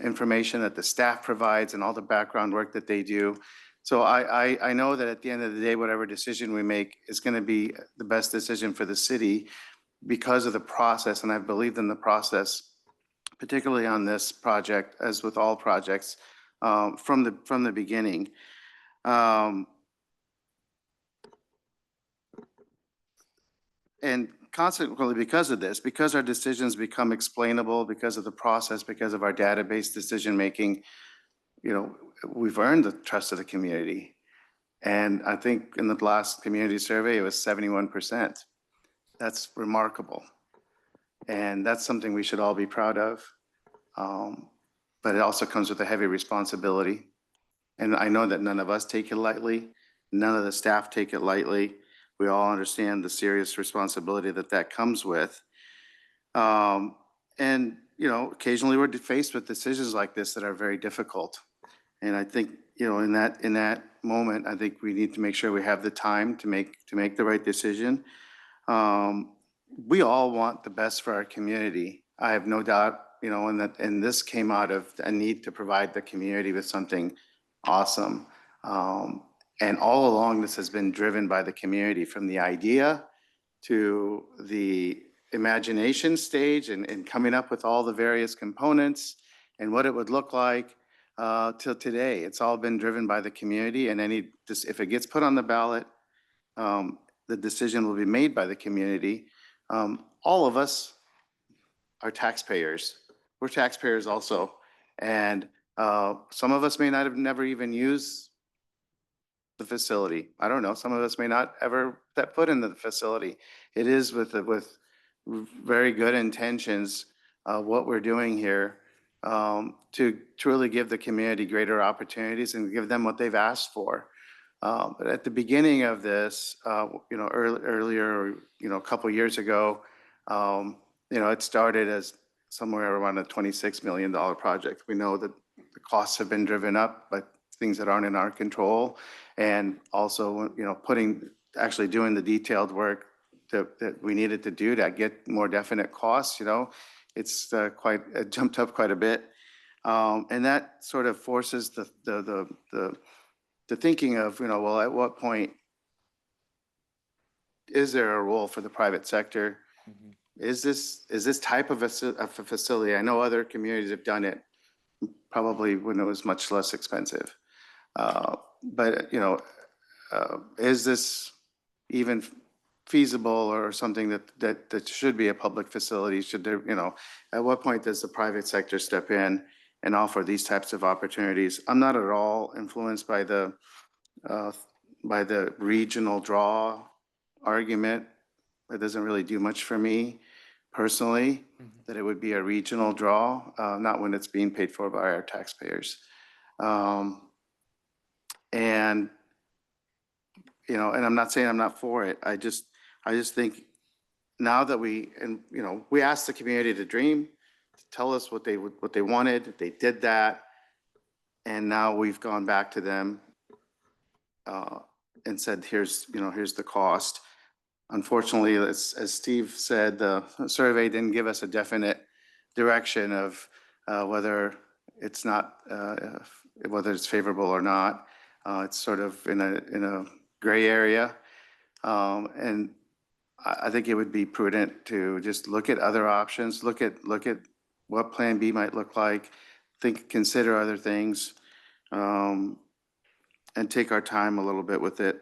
information that the staff provides and all the background work that they do. So I know that at the end of the day, whatever decision we make is going to be the best decision for the city because of the process. And I've believed in the process, particularly on this project, as with all projects, from the beginning. And consequently, because of this, because our decisions become explainable, because of the process, because of our database decision-making, you know, we've earned the trust of the community. And I think in the last community survey, it was 71%. That's remarkable. And that's something we should all be proud of. But it also comes with a heavy responsibility. And I know that none of us take it lightly. None of the staff take it lightly. We all understand the serious responsibility that that comes with. And, you know, occasionally we're faced with decisions like this that are very difficult. And I think, you know, in that moment, I think we need to make sure we have the time to make the right decision. We all want the best for our community. I have no doubt, you know, and this came out of a need to provide the community with something awesome. And all along, this has been driven by the community, from the idea to the imagination stage and coming up with all the various components and what it would look like till today. It's all been driven by the community, and if it gets put on the ballot, the decision will be made by the community. All of us are taxpayers. We're taxpayers also. And some of us may not have never even used the facility. I don't know. Some of us may not ever set foot into the facility. It is with very good intentions what we're doing here to truly give the community greater opportunities and give them what they've asked for. But at the beginning of this, you know, earlier, you know, a couple of years ago, you know, it started as somewhere around a $26 million project. We know that the costs have been driven up, but things that aren't in our control. And also, you know, actually doing the detailed work that we needed to do to get more definite costs, you know, it jumped up quite a bit. And that sort of forces the thinking of, you know, well, at what point is there a role for the private sector? Is this type of a facility? I know other communities have done it, probably when it was much less expensive. But, you know, is this even feasible or something that should be a public facility? Should there, you know, at what point does the private sector step in and offer these types of opportunities? I'm not at all influenced by the regional draw argument. It doesn't really do much for me personally, that it would be a regional draw, not when it's being paid for by our taxpayers. And, you know, and I'm not saying I'm not for it. I just think now that we asked the community to dream, to tell us what they wanted, they did that. And now we've gone back to them and said, here's the cost. Unfortunately, as Steve said, the survey didn't give us a definite direction of whether it's favorable or not. It's sort of in a gray area. And I think it would be prudent to just look at other options, look at what Plan B might look like, consider other things, and take our time a little bit with it.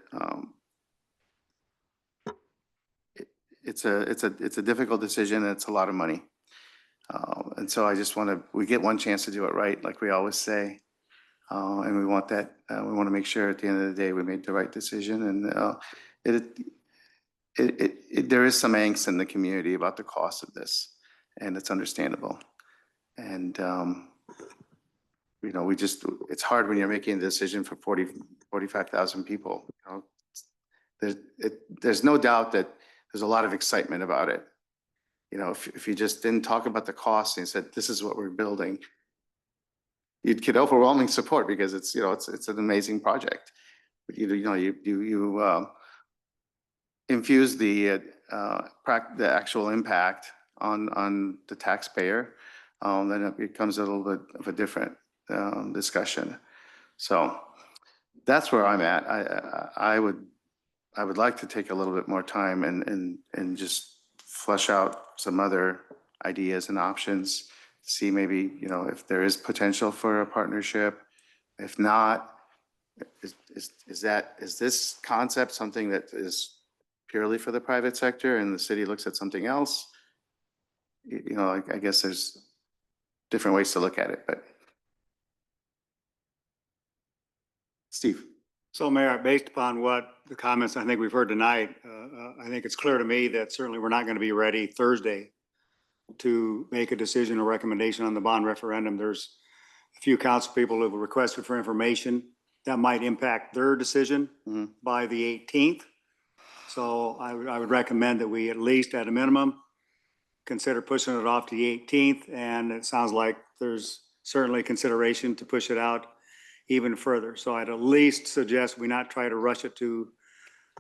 It's a difficult decision and it's a lot of money. And so I just we get one chance to do it right, like we always say. And we want that, we want to make sure at the end of the day, we made the right decision. And there is some angst in the community about the cost of this, and it's understandable. And, it's hard when you're making a decision for 45,000 people. There's no doubt that there's a lot of excitement about it. If you just didn't talk about the cost and said, this is what we're building, you'd get overwhelming support because it's an amazing project. But you infuse the actual impact on the taxpayer, then it becomes a little bit of a different discussion. So that's where I'm at. I would like to take a little bit more time and just flesh out some other ideas and options. See maybe, if there is potential for a partnership. If not, is this concept something that is purely for the private sector and the city looks at something else? I guess there's different ways to look at it, but. Steve. So Mayor, based upon what the comments I think we've heard tonight, I think it's clear to me that certainly we're not going to be ready Thursday to make a decision or recommendation on the bond referendum. There's a few council people who have requested for information that might impact their decision by the 18th. So I would recommend that we at least at a minimum consider pushing it off to the 18th. And it sounds like there's certainly consideration to push it out even further. So I'd at least suggest we not try to rush it to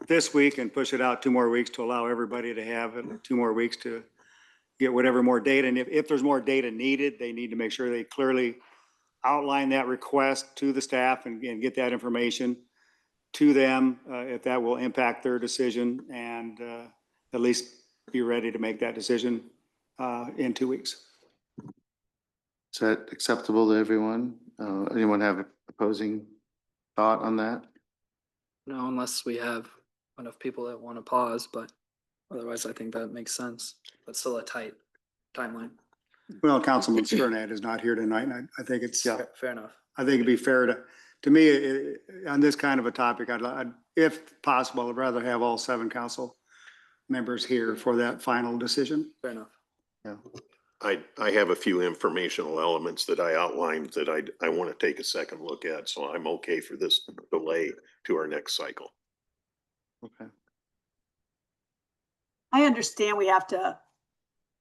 this week and push it out 2 more weeks to allow everybody to have 2 more weeks to get whatever more data. And if there's more data needed, they need to make sure they clearly outline that request to the staff and get that information to them if that will impact their decision, and at least be ready to make that decision in 2 weeks. Is that acceptable to everyone? Anyone have an opposing thought on that? No, unless we have enough people that want to pause, but otherwise I think that makes sense. But still a tight timeline. Well, Councilman Sternad is not here tonight, and I think it's, Fair enough. I think it'd be fair to me, on this kind of a topic, I'd, if possible, I'd rather have all 7 council members here for that final decision. Fair enough. Yeah. I have a few informational elements that I outlined that I want to take a second look at, so I'm okay for this delay to our next cycle. Okay. I understand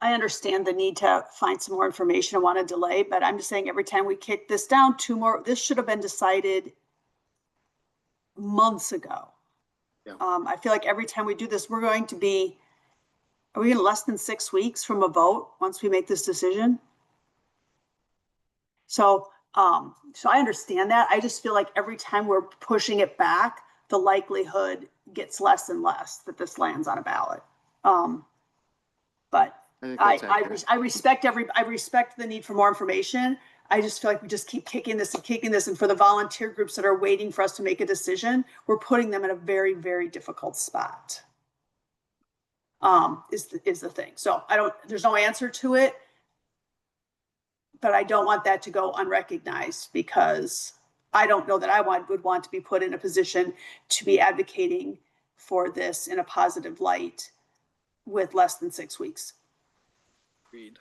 I understand the need to find some more information and want to delay, but I'm just saying every time we kick this down 2 more, this should have been decided months ago. Yeah. I feel like every time we do this, we're going to be, are we in less than 6 weeks from a vote once we make this decision? So I understand that. I just feel like every time we're pushing it back, the likelihood gets less and less that this lands on a ballot. But I respect the need for more information. I just feel like we just keep kicking this. And for the volunteer groups that are waiting for us to make a decision, we're putting them in a very, very difficult spot. Is the thing. So there's no answer to it, but I don't want that to go unrecognized, because I don't know that I would want to be put in a position to be advocating for this in a positive light with less than 6 weeks. Agreed.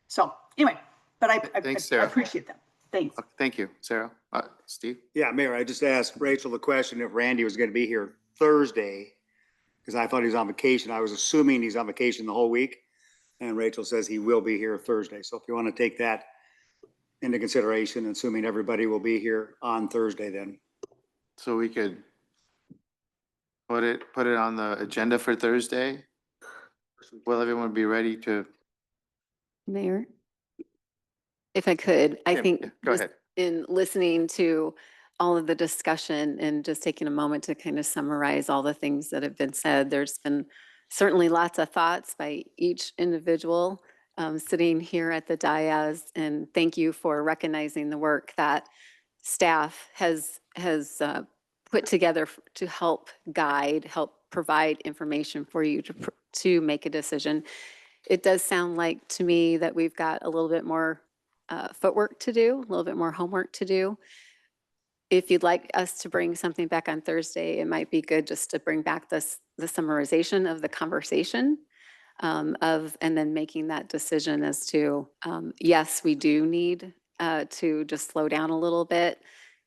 So anyway, but I Thanks, I Sarah. appreciate that. Thanks. Okay, thank you, Sarah. Steve? Yeah, Mayor, I just asked Rachel the question if Randy was going to be here Thursday, because I thought he was on vacation. I was assuming he's on vacation the whole week. And Rachel says he will be here Thursday. So if you want to take that into consideration, assuming everybody will be here on Thursday, then. So we could put it on the agenda for Thursday? Will everyone be ready to? Mayor, if I could, I Yeah, think yeah, go just ahead. in listening to all of the discussion and just taking a moment to kind of summarize all the things that have been said. There's been certainly lots of thoughts by each individual sitting here at the dais, and thank you for recognizing the work that staff has put together to help guide, help provide information for you to make a decision. It does sound like to me that we've got a little bit more footwork to do, a little bit more homework to do. If you'd like us to bring something back on Thursday, it might be good just to bring back the summarization of the conversation and then making that decision as to, yes, we do need to just slow down a little bit.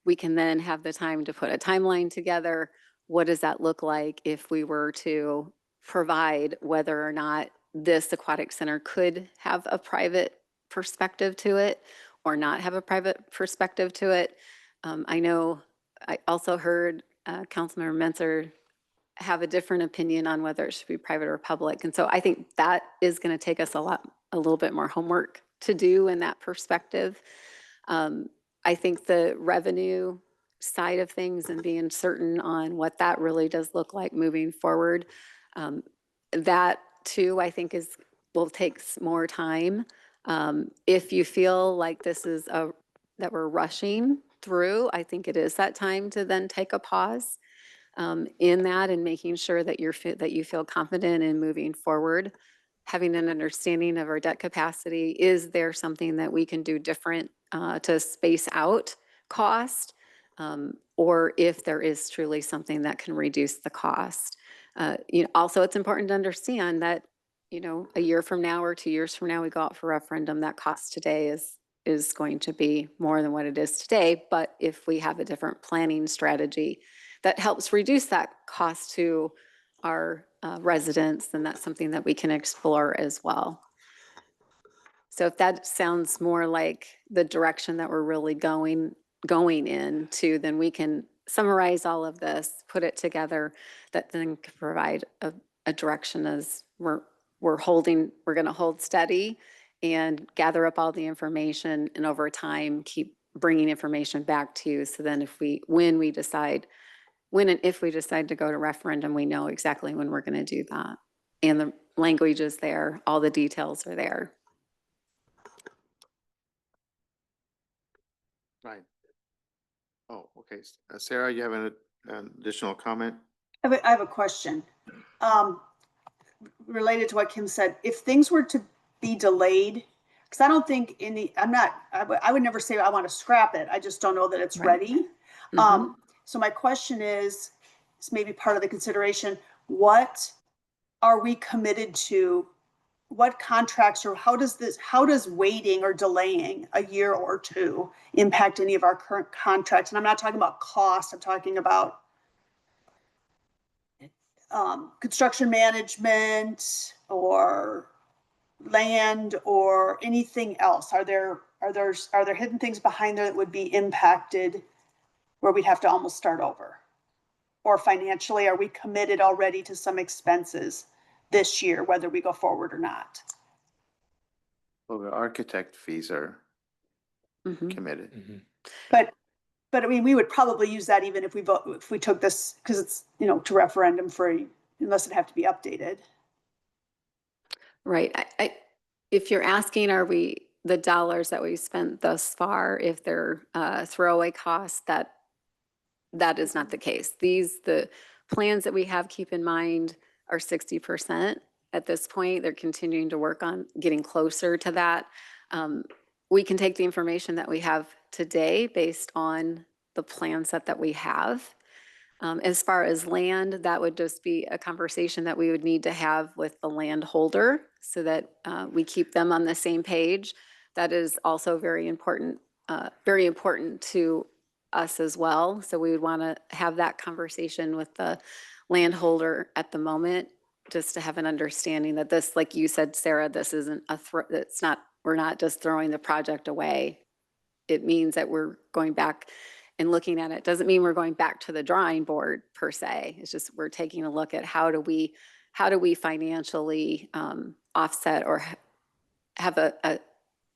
We can then have the time to put a timeline together. What does that look like if we were to provide whether or not this aquatic center could have a private perspective to it or not have a private perspective to it? I know I also heard Councilmember Menzer have a different opinion on whether it should be private or public. And so I think that is going to take us a little bit more homework to do in that perspective. I think the revenue side of things and being certain on what that really does look like moving forward, that too, I think will take more time. If you feel like this is that we're rushing through, I think it is that time to then take a pause in that and making sure that you feel confident in moving forward, having an understanding of our debt capacity. Is there something that we can do different to space out cost? Or if there is truly something that can reduce the cost. Also, it's important to understand that, a year from now or 2 years from now, we go out for referendum, that cost today is going to be more than what it is today. But if we have a different planning strategy that helps reduce that cost to our residents, then that's something that we can explore as well. So if that sounds more like the direction that we're really going into, then we can summarize all of this, put it together, that then can provide a direction as we're going to hold steady and gather up all the information, and over time keep bringing information back to you. So then when and if we decide to go to referendum, we know exactly when we're going to do that. And the language is there, all the details are there. Right. Oh, okay. Sarah, you have an additional comment? I have a question related to what Kim said. If things were to be delayed, because I don't think I would never say I want to scrap it. I just don't know that it's ready. So my question is maybe part of the consideration, what are we committed to? What contracts, or how does waiting or delaying a year or two impact any of our current contracts? And I'm not talking about cost, I'm talking about construction management or land or anything else. Are there hidden things behind there that would be impacted where we'd have to almost start over? Or financially, are we committed already to some expenses this year, whether we go forward or not? Well, the architect fees are committed. But I mean, we would probably use that even if we took this, because it's, to referendum unless it have to be updated. Right. If you're asking, are the dollars that we've spent thus far, if they're throwaway costs, that is not the case. The plans that we have, keep in mind, are 60% at this point. They're continuing to work on getting closer to that. We can take the information that we have today based on the plan set that we have. As far as land, that would just be a conversation that we would need to have with the landholder so that we keep them on the same page. That is also very important to us as well. So we would want to have that conversation with the landholder at the moment, just to have an understanding that this, like you said, Sarah, this isn't we're not just throwing the project away. It means that we're going back and looking at it. Doesn't mean we're going back to the drawing board per se. It's just we're taking a look at how do we financially offset or have a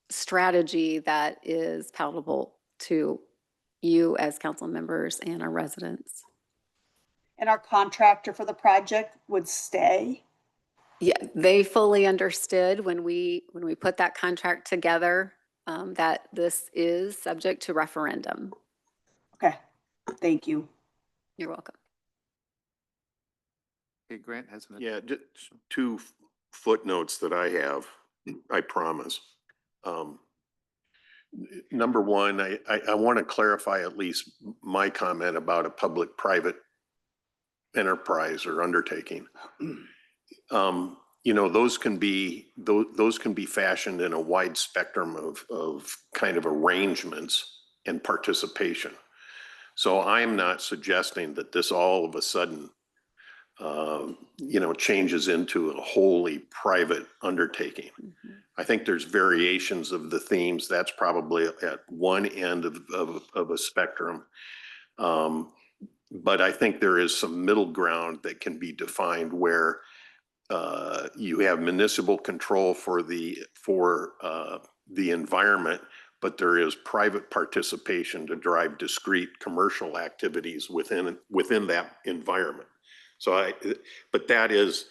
strategy that is palatable to you as council members and our residents. And our contractor for the project would stay. Yeah, they fully understood when we put that contract together, that this is subject to referendum. Okay, thank you. You're welcome. Okay, Grant has an. Yeah, two footnotes that I have, I promise. Number one, I want to clarify at least my comment about a public-private enterprise or undertaking. You know, those can be fashioned in a wide spectrum of kind of arrangements and participation. So I'm not suggesting that this all of a sudden, you know, changes into a wholly private undertaking. Mm-hmm. I think there's variations of the themes. That's probably at one end of a spectrum. But I think there is some middle ground that can be defined where you have municipal control for the environment, but there is private participation to drive discrete commercial activities within that environment. So but that is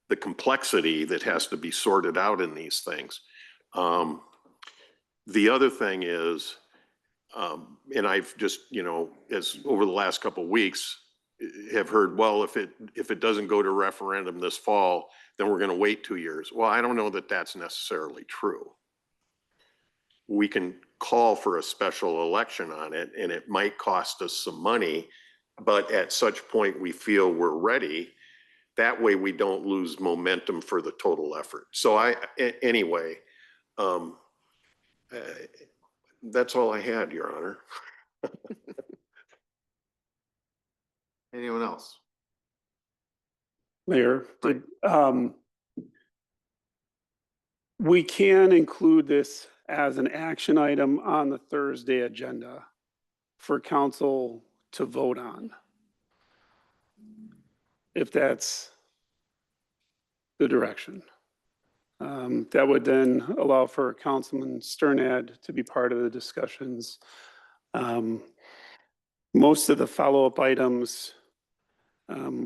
the complexity that has to be sorted out in these things. The other thing is, and I've just, you know, as over the last couple of weeks, have heard, well, if it doesn't go to referendum this fall, then we're going to wait 2 years. Well, I don't know that that's necessarily true. We can call for a special election on it, and it might cost us some money, but at such point we feel we're ready. That way we don't lose momentum for the total effort. So anyway, that's all I had, Your Honor. Anyone else? Mayor, we can include this as an action item on the Thursday agenda for council to vote on. If that's the direction. That would then allow for Councilman Sternad to be part of the discussions. Most of the follow-up items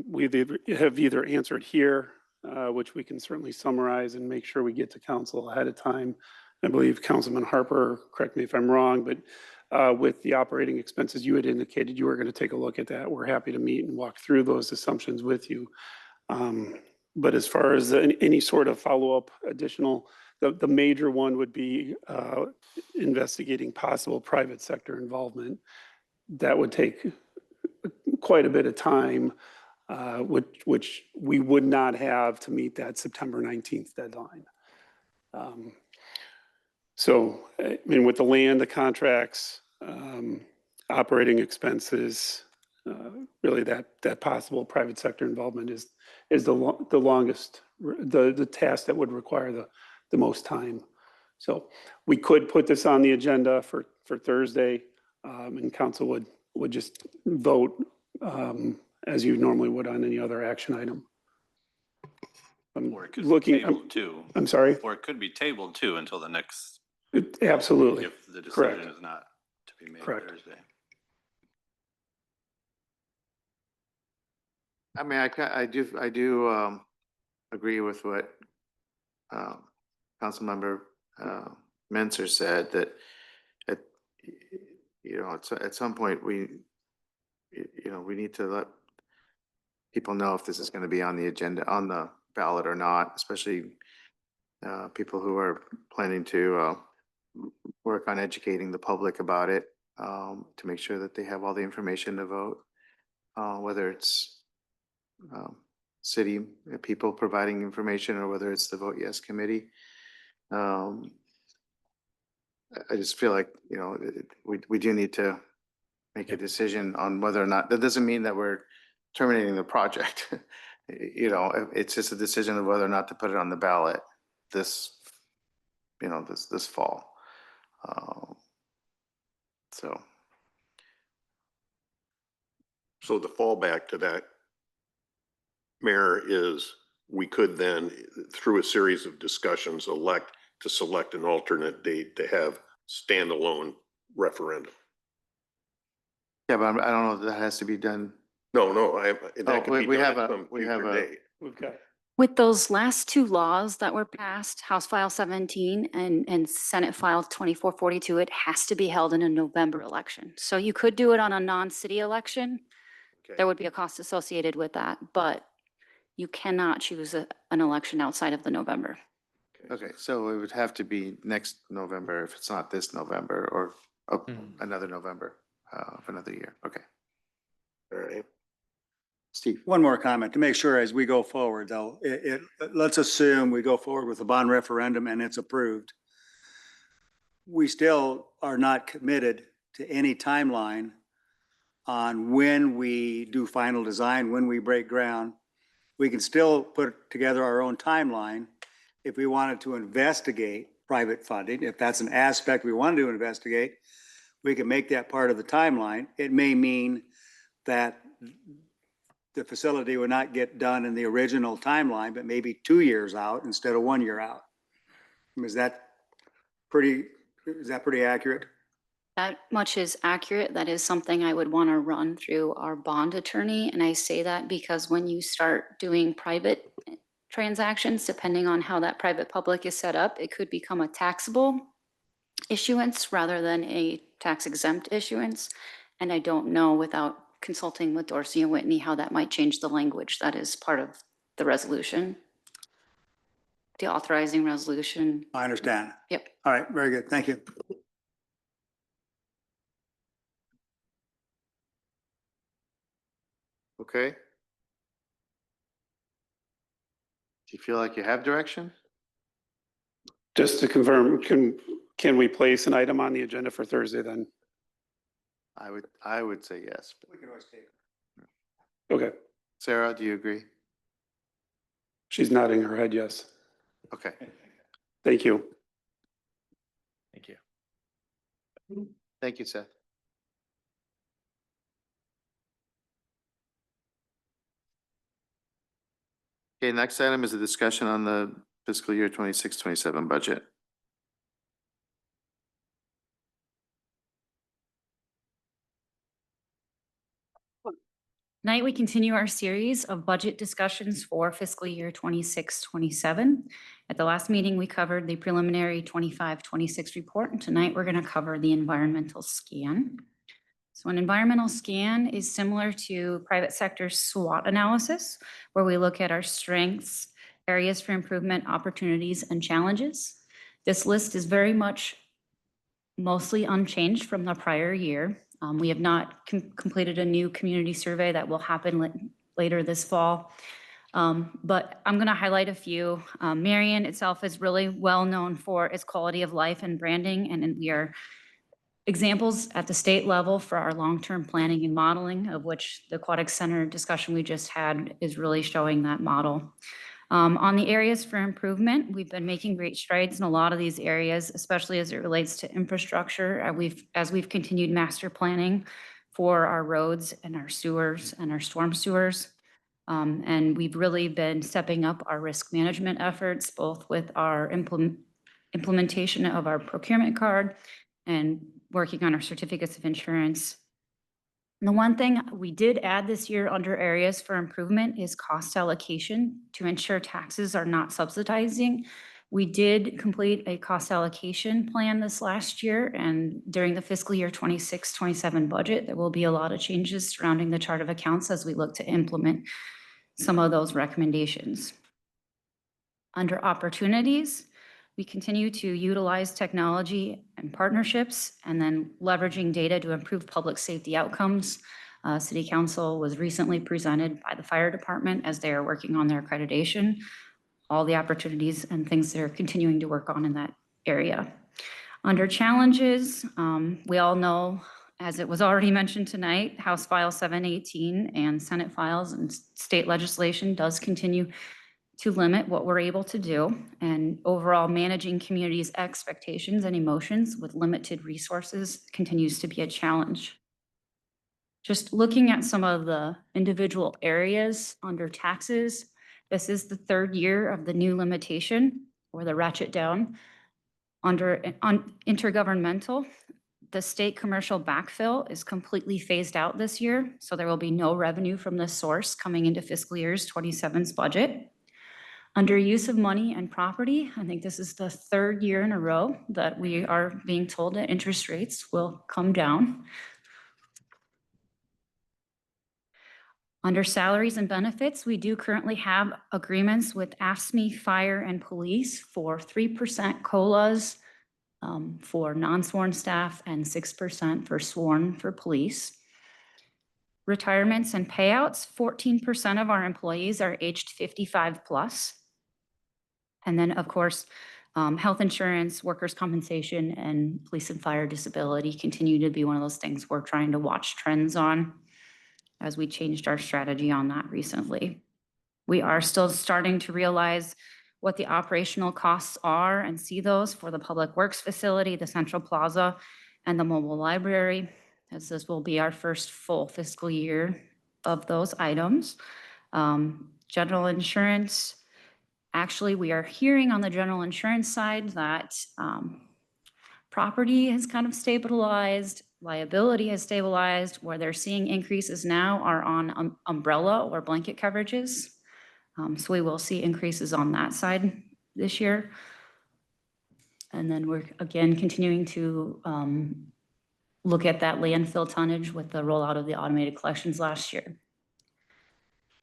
we have either answered here, which we can certainly summarize and make sure we get to council ahead of time. I believe Councilman Harper, correct me if I'm wrong, but with the operating expenses, you had indicated you were going to take a look at that. We're happy to meet and walk through those assumptions with you. But as far as any sort of follow-up additional, the major one would be investigating possible private sector involvement. That would take quite a bit of time, which we would not have to meet that September 19th deadline. So, I mean, with the land, the contracts, operating expenses, really that possible private sector involvement is the longest, the task that would require the most time. So we could put this on the agenda for Thursday, and council would just vote as you normally would on any other action item. Or it could be tabled too. I'm sorry? Or it could be tabled too until the next. Absolutely. If the Correct. decision is not to be made Correct. Thursday. I mean, I do agree with what Councilmember Menser said, that at some point we need to let people know if this is going to be on the agenda, on the ballot or not, especially people who are planning to work on educating the public about it, to make sure that they have all the information to vote, whether it's city people providing information or whether it's the Vote Yes committee. I just feel like, we do need to make a decision on whether or not, that doesn't mean that we're terminating the project. It's just a decision of whether or not to put it on the ballot this fall. So the fallback to that, Mayor, is we could then, through a series of discussions, elect to select an alternate date to have standalone referendum. Yeah, but I don't know if that has to be done. No, Oh, that could be we done have at a- some we have future a- date. We've got, With those last two laws that were passed, House File 17 and Senate File 2442, it has to be held in a November election. So you could do it on a non-city election. Okay. There would be a cost associated with that, but you cannot choose an election outside of the November. Okay, so it would have to be next November if it's not this November or another November of another year. Okay. All right. Steve? One more comment to make sure as we go forward, though, let's assume we go forward with the bond referendum and it's approved. We still are not committed to any timeline on when we do final design, when we break ground. We can still put together our own timeline if we wanted to investigate private funding. If that's an aspect we wanted to investigate, we can make that part of the timeline. It may mean that the facility would not get done in the original timeline, but maybe 2 years out instead of 1 year out. Is that pretty accurate? That much is accurate. That is something I would want to run through our bond attorney. And I say that because when you start doing private transactions, depending on how that private public is set up, it could become a taxable issuance rather than a tax exempt issuance. And I don't know without consulting with Dorsey and Whitney how that might change the language that is part of the resolution. The authorizing resolution. I understand. Yep. All right, very good. Thank you. Okay. Do you feel like you have direction? just to confirm, can we place an item on the agenda for Thursday then? I would say yes. We can always take. Okay, Sarah, do you agree? she's nodding her head, yes. Okay. Thank you. Thank you. Thank you, Seth. Okay, next item is a discussion on the fiscal year 26-27 budget. Tonight, we continue our series of budget discussions for fiscal year 26-27. At the last meeting, we covered the preliminary 25-26 report, and tonight we're going to cover the environmental scan. So an environmental scan is similar to private sector SWOT analysis, where we look at our strengths, areas for improvement, opportunities, and challenges. This list is very much mostly unchanged from the prior year. We have not completed a new community survey that will happen later this fall. But I'm going to highlight a few. Marion itself is really well known for its quality of life and branding, and we are examples at the state level for our long-term planning and modeling, of which the Aquatic Center discussion we just had is really showing that model. On the areas for improvement, we've been making great strides in a lot of these areas, especially as it relates to infrastructure. As we've continued master planning for our roads and our sewers and our storm sewers. And we've really been stepping up our risk management efforts, both with our implementation of our procurement card and working on our certificates of insurance. And the one thing we did add this year under areas for improvement is cost allocation to ensure taxes are not subsidizing. We did complete a cost allocation plan this last year, and during the fiscal year 26-27 budget, there will be a lot of changes surrounding the chart of accounts as we look to implement some of those recommendations. Under opportunities, we continue to utilize technology and partnerships, and then leveraging data to improve public safety outcomes. City Council was recently presented by the fire department as they are working on their accreditation, all the opportunities and things they're continuing to work on in that area. Under challenges, we all know, as it was already mentioned tonight, House File 718 and Senate files and state legislation does continue to limit what we're able to do, and overall managing communities' expectations and emotions with limited resources continues to be a challenge. Just looking at some of the individual areas under taxes, this is the third year of the new limitation or the ratchet down. On intergovernmental, the state commercial backfill is completely phased out this year, so there will be no revenue from this source coming into fiscal year's 27's budget. Under use of money and property, I think this is the third year in a row that we are being told that interest rates will come down. Under salaries and benefits, we do currently have agreements with AFSCME, fire, and police for 3% COLAs for non-sworn staff and 6% for sworn for police. Retirements and payouts, 14% of our employees are aged 55 plus. And then, of course, health insurance, workers' compensation, and police and fire disability continue to be one of those things we're trying to watch trends on as we changed our strategy on that recently. We are still starting to realize what the operational costs are and see those for the Public Works facility, the Central Plaza, and the mobile library, as this will be our first full fiscal year of those items. General insurance, actually, we are hearing on the general insurance side that property has kind of stabilized, liability has stabilized. Where they're seeing increases now are on umbrella or blanket coverages. So we will see increases on that side this year. And then we're again continuing to look at that landfill tonnage with the rollout of the automated collections last year.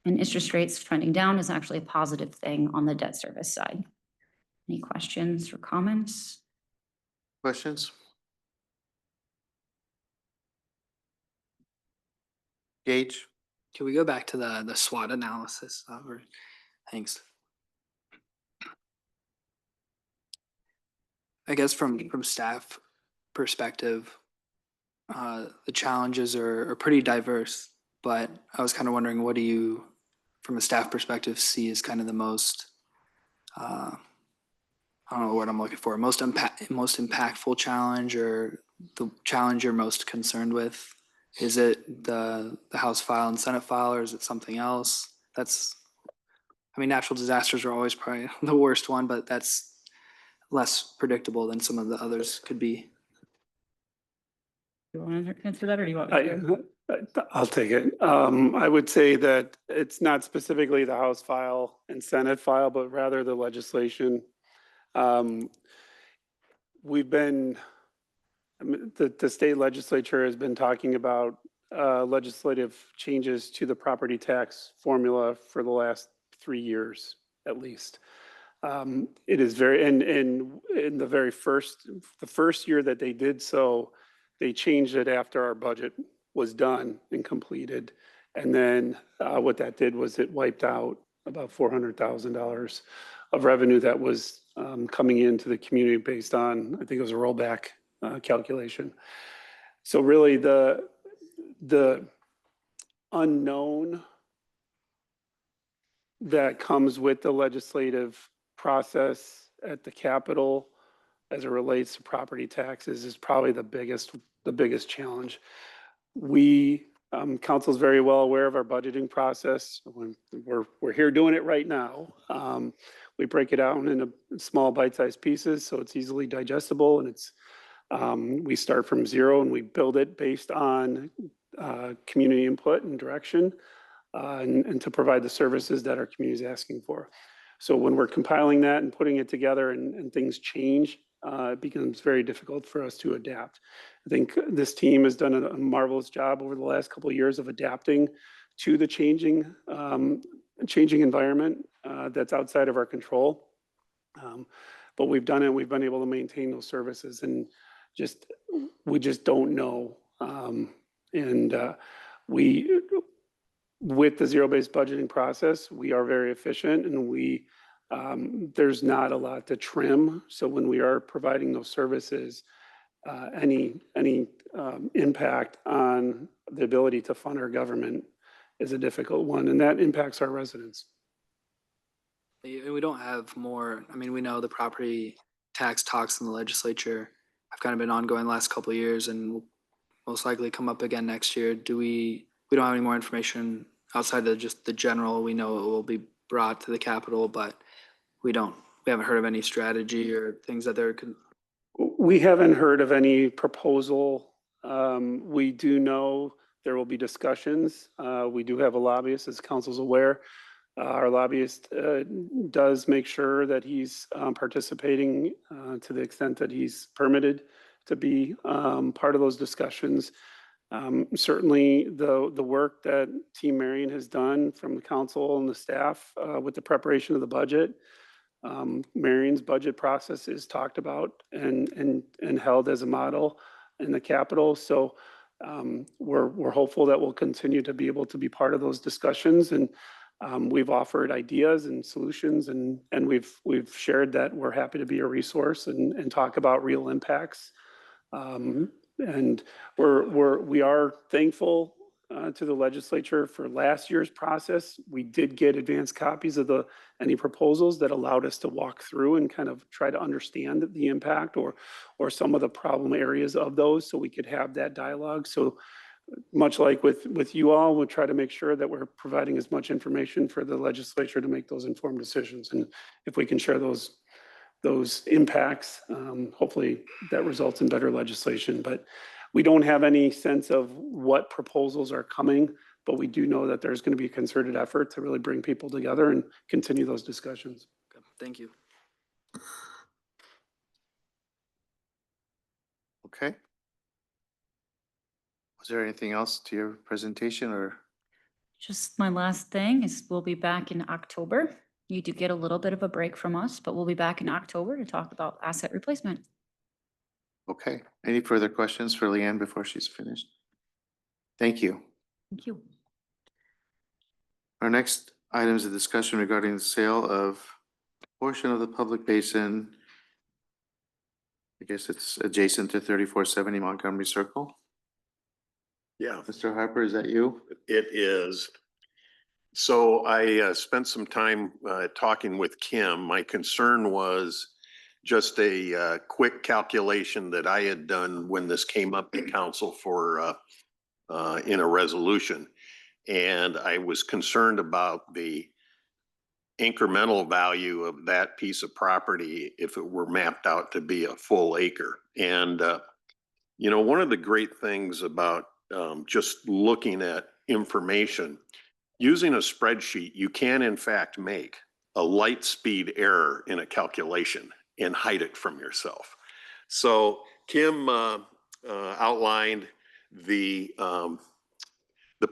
And interest rates trending down is actually a positive thing on the debt service side. Any questions or comments? Questions? Gage? Can we go back to the SWOT analysis? Thanks. I guess from staff perspective, the challenges are pretty diverse, but I was kind of wondering, what do you, from a staff perspective, see as kind of the most, I don't know what I'm looking for, most impactful challenge, or the challenge you're most concerned with? Is it the House file and Senate file, or is it something else? I mean, natural disasters are always probably the worst one, but that's less predictable than some of the others could be. Do you want to answer that, or do you want me to? I'll take it. I would say that it's not specifically the House file and Senate file, but rather the legislation. We've been, the state legislature has been talking about legislative changes to the property tax formula for the last 3 years, at least. It is very, and in the first year that they did so, they changed it after our budget was done and completed. And then what that did was it wiped out about $400,000 of revenue that was coming into the community based on, I think it was a rollback calculation. So really the unknown that comes with the legislative process at the Capitol as it relates to property taxes is probably the biggest challenge. We, council's very well aware of our budgeting process. We're here doing it right now. We break it out into small bite-sized pieces so it's easily digestible, and it's we start from zero and we build it based on community input and direction, and to provide the services that our community is asking for. So when we're compiling that and putting it together and things change, it becomes very difficult for us to adapt. I think this team has done a marvelous job over the last couple of years of adapting to the changing environment that's outside of our control. But we've done it. We've been able to maintain those services, and we just don't know. With the zero-based budgeting process, we are very efficient, and there's not a lot to trim. So when we are providing those services, any impact on the ability to fund our government is a difficult one, and that impacts our residents. We don't have more, I mean, we know the property tax talks in the legislature have kind of been ongoing the last couple of years and will most likely come up again next year. We don't have any more information outside of just the general. We know it will be brought to the Capitol, but we haven't heard of any strategy or things that they're. We haven't heard of any proposal. We do know there will be discussions. We do have a lobbyist, as council's aware. Our lobbyist does make sure that he's participating to the extent that he's permitted to be part of those discussions. Certainly, the work that Team Marion has done from the council and the staff with the preparation of the budget. Marion's budget process is talked about and held as a model in the Capitol. So we're hopeful that we'll continue to be able to be part of those discussions. And we've offered ideas and solutions, and we've shared that we're happy to be a resource and talk about real impacts. And we are thankful to the legislature for last year's process. We did get advanced copies of any proposals that allowed us to walk through and kind of try to understand the impact or some of the problem areas of those, so we could have that dialogue. So much like with you all, we'll try to make sure that we're providing as much information for the legislature to make those informed decisions. And if we can share those impacts, hopefully that results in better legislation. But we don't have any sense of what proposals are coming, but we do know that there's going to be a concerted effort to really bring people together and continue those discussions. Okay, thank you. Okay. Was there anything else to your presentation or? Just my last thing is we'll be back in October. You do get a little bit of a break from us, but we'll be back in October to talk about asset replacement. Okay. Any further questions for Leanne before she's finished? Thank you. Thank you. Our next item is a discussion regarding the sale of a portion of the public basin. I guess it's adjacent to 3470 Montgomery Circle. Yeah, Mr. Harper, is that you? it is. So I spent some time talking with Kim. My concern was just a quick calculation that I had done when this came up to council for in a resolution. And I was concerned about the incremental value of that piece of property if it were mapped out to be a full acre. And, you know, one of the great things about just looking at information, using a spreadsheet, you can in fact make a light speed error in a calculation and hide it from yourself. So Kim outlined the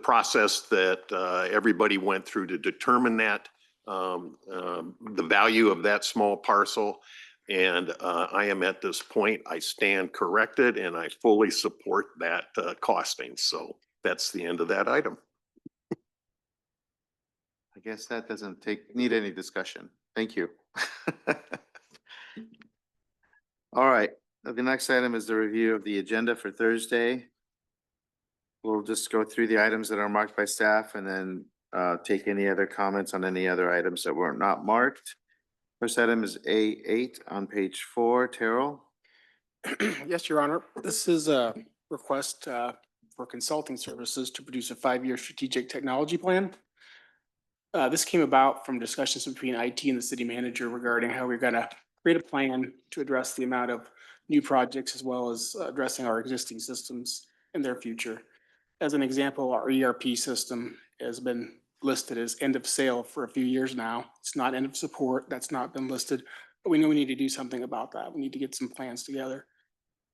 process that everybody went through to determine that, the value of that small parcel. And I am at this point, I stand corrected and I fully support that costing. So that's the end of that item. I guess that doesn't need any discussion. Thank you. All right, the next item is the review of the agenda for Thursday. We'll just go through the items that are marked by staff and then take any other comments on any other items that were not marked. First item is A8 on page 4. Terrell? Yes, Your Honor. This is a request for consulting services to produce a 5-year strategic technology plan. This came about from discussions between IT and the city manager regarding how we're going to create a plan to address the amount of new projects as well as addressing our existing systems in their future. As an example, our ERP system has been listed as end of sale for a few years now. It's not end of support. That's not been listed, but we know we need to do something about that. We need to get some plans together.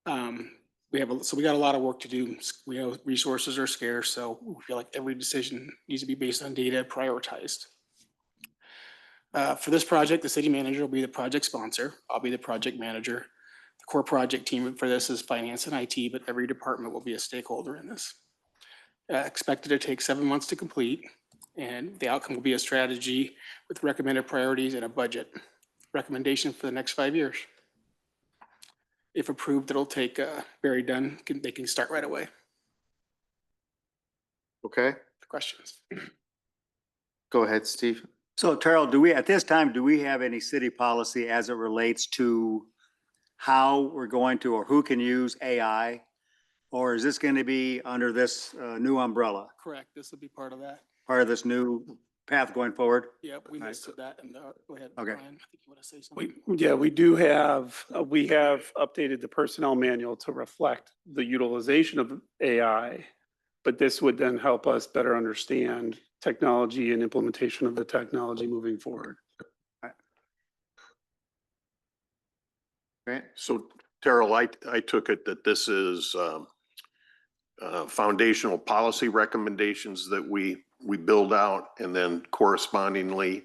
We got a lot of work to do. We know resources are scarce, so we feel like every decision needs to be based on data, prioritized. For this project, the city manager will be the project sponsor. I'll be the project manager. The core project team for this is finance and IT, but every department will be a stakeholder in this. Expected to take 7 months to complete, and the outcome will be a strategy with recommended priorities and a budget recommendation for the next 5 years. If approved, it'll take Barry Dunn. They can start right away. Okay, Questions? go ahead, Steve. So Terrell, at this time, do we have any city policy as it relates to how we're going to, or who can use AI? Or is this going to be under this new umbrella, Correct. This will be part of that. part of this new path going forward? Yep, we Right. listed that and, go ahead, Okay. Brian. I think you want to say something. We do have, we have updated the personnel manual to reflect the utilization of AI, but this would then help us better understand technology and implementation of the technology moving forward. Great. So Terrell, I took it that this is foundational policy recommendations that we build out, and then correspondingly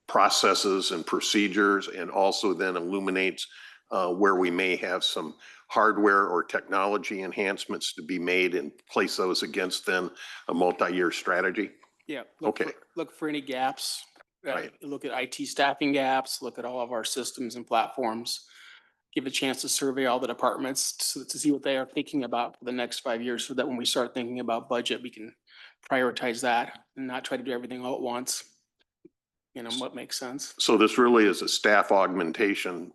processes and procedures, and also then illuminates where we may have some hardware or technology enhancements to be made and place those against then a multi-year strategy. Yeah. Okay. Look for any gaps. Right. Look at IT staffing gaps, look at all of our systems and platforms. Give a chance to survey all the departments to see what they are thinking about for the next 5 years, so that when we start thinking about budget, we can prioritize that and not try to do everything all at once. You know, what makes sense. So this really is a staff augmentation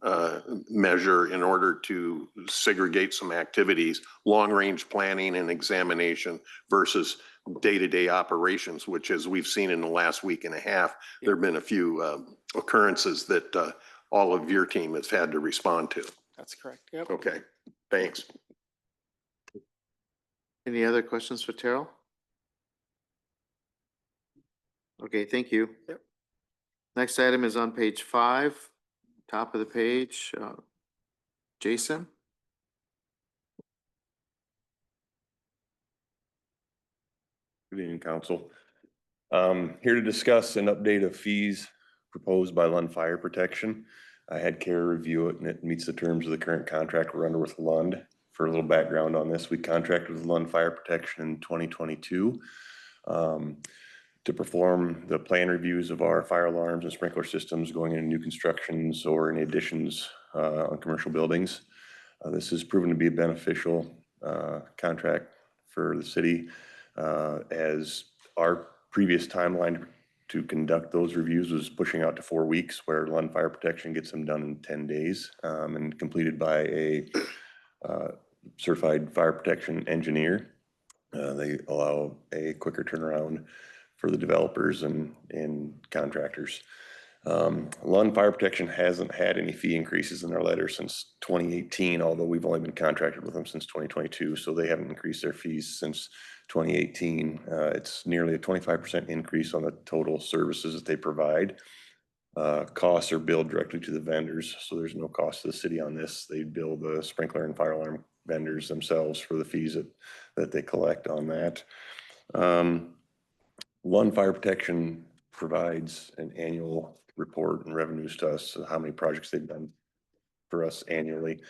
measure in order to segregate some activities, long-range planning and examination versus day-to-day operations, which, as we've seen in the last week and a half, there have been a few occurrences that all of your team has had to respond to. That's correct. Yep. Okay, thanks. Any other questions for Terrell? Okay, thank you. Yep. Next item is on page 5, top of the page. Jason? Good evening, council. Here to discuss an update of fees proposed by Lund Fire Protection. I had CARE review it, and it meets the terms of the current contract we're under with Lund. For a little background on this, we contracted with Lund Fire Protection in 2022 to perform the plan reviews of our fire alarms and sprinkler systems going into new constructions or any additions on commercial buildings. This has proven to be a beneficial contract for the city, as our previous timeline to conduct those reviews was pushing out to 4 weeks, where Lund Fire Protection gets them done in 10 days and completed by a certified fire protection engineer. They allow a quicker turnaround for the developers and contractors. Lund Fire Protection hasn't had any fee increases in their letter since 2018, although we've only been contracted with them since 2022, so they haven't increased their fees since 2018. It's nearly a 25% increase on the total services that they provide. Costs are billed directly to the vendors, so there's no cost to the city on this. They bill the sprinkler and fire alarm vendors themselves for the fees that they collect on that. Lund Fire Protection provides an annual report and revenues to us, so how many projects they've done for us annually,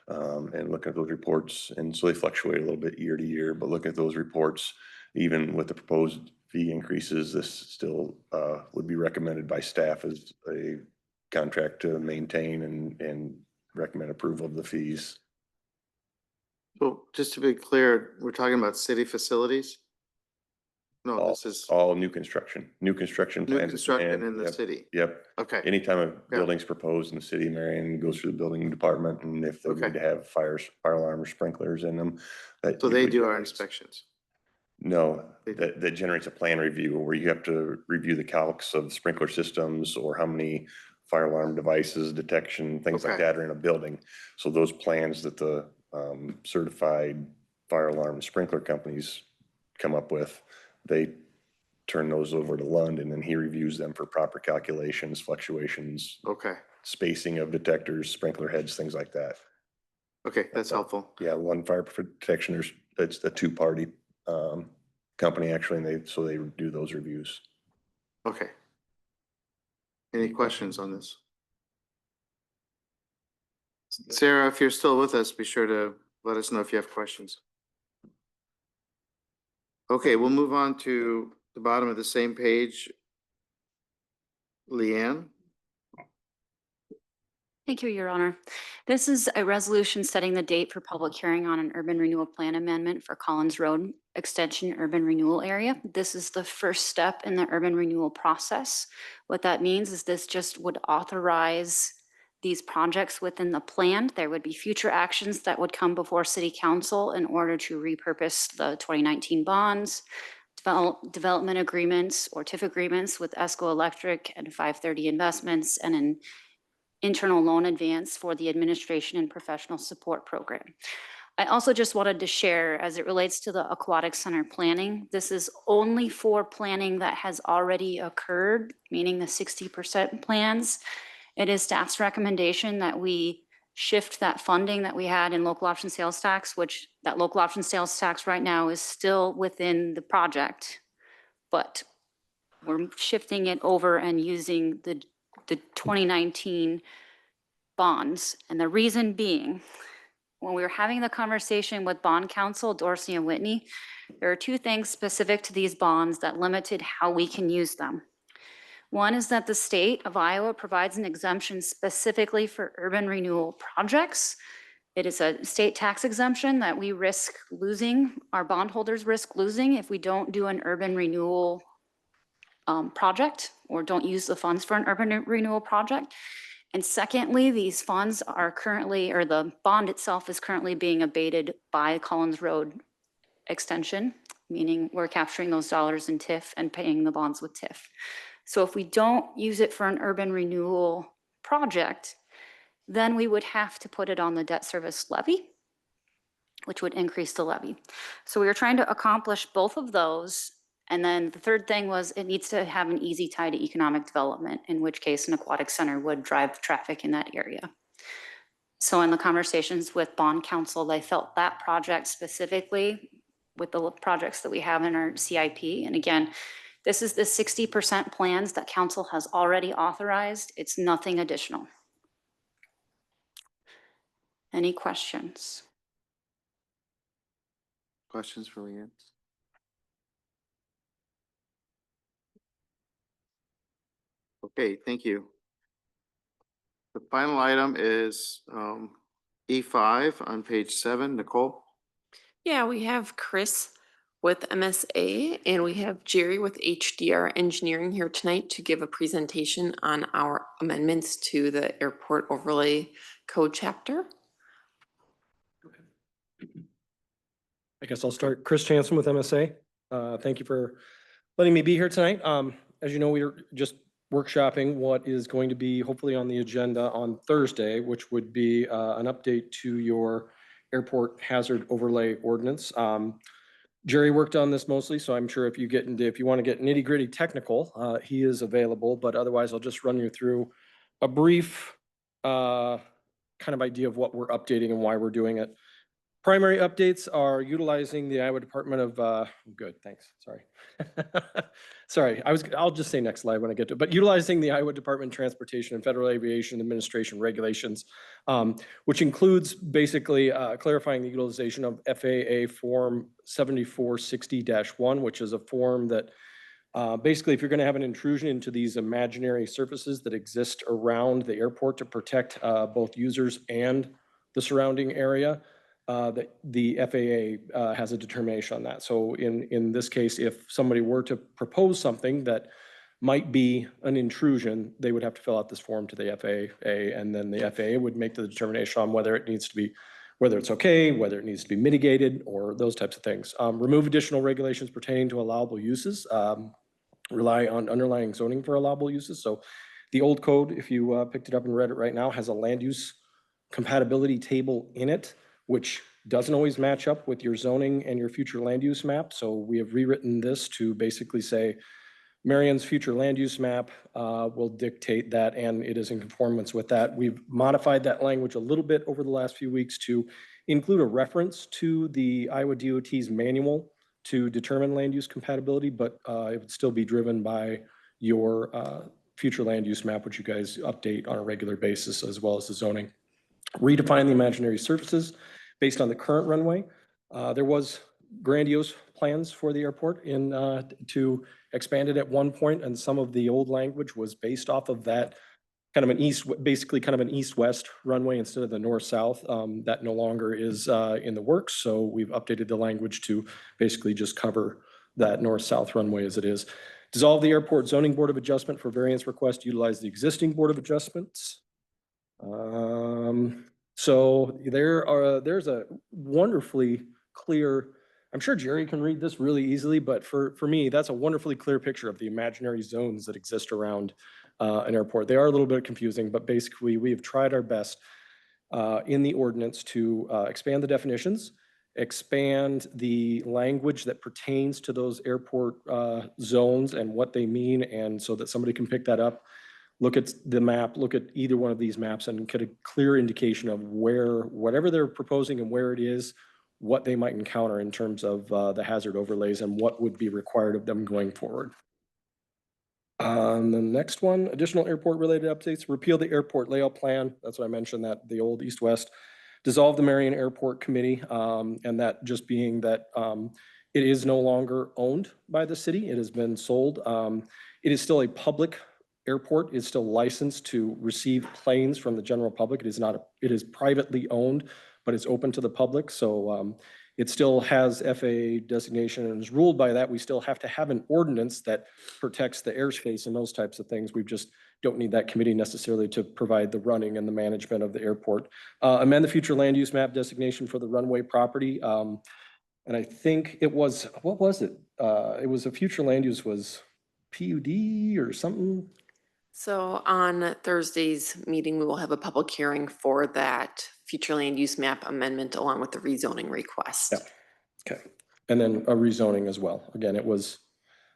and look at those reports. And so they fluctuate a little bit year to year, but look at those reports, even with the proposed fee increases, this still would be recommended by staff as a contract to maintain and recommend approval of the fees. So just to be clear, we're talking about city facilities? No, All, this is all new construction new plans. construction and- in the yep, city. Yep. Okay, Anytime a building's proposed in the city, Marion goes through the building department, and if they Okay. need to have fire alarm or sprinklers in them. that so they usually do our generates- inspections. No, They- that generates a plan review where you have to review the calcs of sprinkler systems or how many fire alarm devices, detection, things like Okay. that are in a building. So those plans that the certified fire alarm and sprinkler companies come up with, they turn those over to Lund, and then he reviews them for proper calculations, fluctuations, Okay, spacing of detectors, sprinkler heads, things like that. okay, that's helpful. Yeah, Lund Fire Protection, it's a two-party company actually, and they do those reviews. Okay. Any questions on this? Sarah, if you're still with us, be sure to let us know if you have questions. Okay, we'll move on to the bottom of the same page. Leanne? Thank you, Your Honor. This is a resolution setting the date for public hearing on an urban renewal plan amendment for Collins Road Extension Urban Renewal Area. This is the first step in the urban renewal process. What that means is this just would authorize these projects within the plan. There would be future actions that would come before City Council in order to repurpose the 2019 bonds, development agreements or TIF agreements with ESCO Electric and 530 Investments, and an internal loan advance for the administration and professional support program. I also just wanted to share, as it relates to the aquatic center planning, this is only for planning that has already occurred, meaning the 60% plans. It is staff's recommendation that we shift that funding that we had in local option sales tax, which that local option sales tax right now is still within the project, but we're shifting it over and using the 2019 bonds. And the reason being, when we were having the conversation with bond counsel, Dorsey and Whitney, there are two things specific to these bonds that limited how we can use them. One is that the state of Iowa provides an exemption specifically for urban renewal projects. It is a state tax exemption that we risk losing, our bondholders risk losing if we don't do an urban renewal project or don't use the funds for an urban renewal project. And secondly, these funds are currently, or the bond itself is currently being abated by Collins Road extension, meaning we're capturing those dollars in TIF and paying the bonds with TIF. So if we don't use it for an urban renewal project, then we would have to put it on the debt service levy, which would increase the levy. So we were trying to accomplish both of those. And then the third thing was it needs to have an easy tie to economic development, in which case an aquatic center would drive traffic in that area. So in the conversations with bond counsel, they felt that project specifically with the projects that we have in our CIP. And again, this is the 60% plans that council has already authorized. It's nothing additional. Any questions? Questions for Leanne? Okay, thank you. The final item is E5 on page 7. Nicole? Yeah, we have Chris with MSA and we have Jerry with HDR Engineering here tonight to give a presentation on our amendments to the Airport Overlay Code chapter. I guess I'll start. Chris Jansen with MSA. Thank you for letting me be here tonight. As you know, we are just workshopping what is going to be hopefully on the agenda on Thursday, which would be an update to your airport hazard overlay ordinance. Jerry worked on this mostly, so I'm sure if you want to get nitty gritty technical, he is available, but otherwise I'll just run you through a brief kind of idea of what we're updating and why we're doing it. Primary updates are utilizing the Iowa Department of, good, thanks, sorry. Sorry, I'll just say next slide when I get to it, but utilizing the Iowa Department of Transportation and Federal Aviation Administration regulations, which includes basically clarifying the utilization of FAA Form 7460-1, which is a form that basically if you're gonna have an intrusion into these imaginary surfaces that exist around the airport to protect both users and the surrounding area, the FAA has a determination on that. So in this case, if somebody were to propose something that might be an intrusion, they would have to fill out this form to the FAA, and then the FAA would make the determination on whether it needs to be, whether it's okay, whether it needs to be mitigated, or those types of things. Remove additional regulations pertaining to allowable uses. Rely on underlying zoning for allowable uses. So the old code, if you picked it up and read it right now, has a land use compatibility table in it, which doesn't always match up with your zoning and your future land use map. So we have rewritten this to basically say Marion's future land use map will dictate that, and it is in conformance with that. We've modified that language a little bit over the last few weeks to include a reference to the Iowa DOT's manual to determine land use compatibility, but it would still be driven by your future land use map, which you guys update on a regular basis, as well as the zoning. Redefine the imaginary surfaces based on the current runway. There was grandiose plans for the airport to expand it at one point, and some of the old language was based off of that kind of an basically kind of an east-west runway instead of the north-south. That no longer is in the works, so we've updated the language to basically just cover that north-south runway as it is. Dissolve the Airport Zoning Board of Adjustment for variance request, utilize the existing Board of Adjustments. So there's a wonderfully clear I'm sure Jerry can read this really easily, but for me, that's a wonderfully clear picture of the imaginary zones that exist around an airport. They are a little bit confusing, but basically we have tried our best in the ordinance to expand the definitions, expand the language that pertains to those airport zones and what they mean, and so that somebody can pick that up, look at the map, look at either one of these maps and get a clear indication of where, whatever they're proposing and where it is, what they might encounter in terms of the hazard overlays and what would be required of them going forward. The next one, additional airport related updates, repeal the airport layout plan. That's what I mentioned, that the old east-west. Dissolve the Marion Airport Committee, and that just being that it is no longer owned by the city. It has been sold. It is still a public airport. It's still licensed to receive planes from the general public. It is not, it is privately owned, but it's open to the public. So it still has FAA designation and is ruled by that. We still have to have an ordinance that protects the airspace and those types of things. We just don't need that committee necessarily to provide the running and the management of the airport. Amend the future land use map designation for the runway property. And I think it was, what was it? It was a future land use was PUD or something. So on Thursday's meeting, we will have a public hearing for that future land use map amendment along with the rezoning request. Yeah. Okay. And then a rezoning as well. Again, it was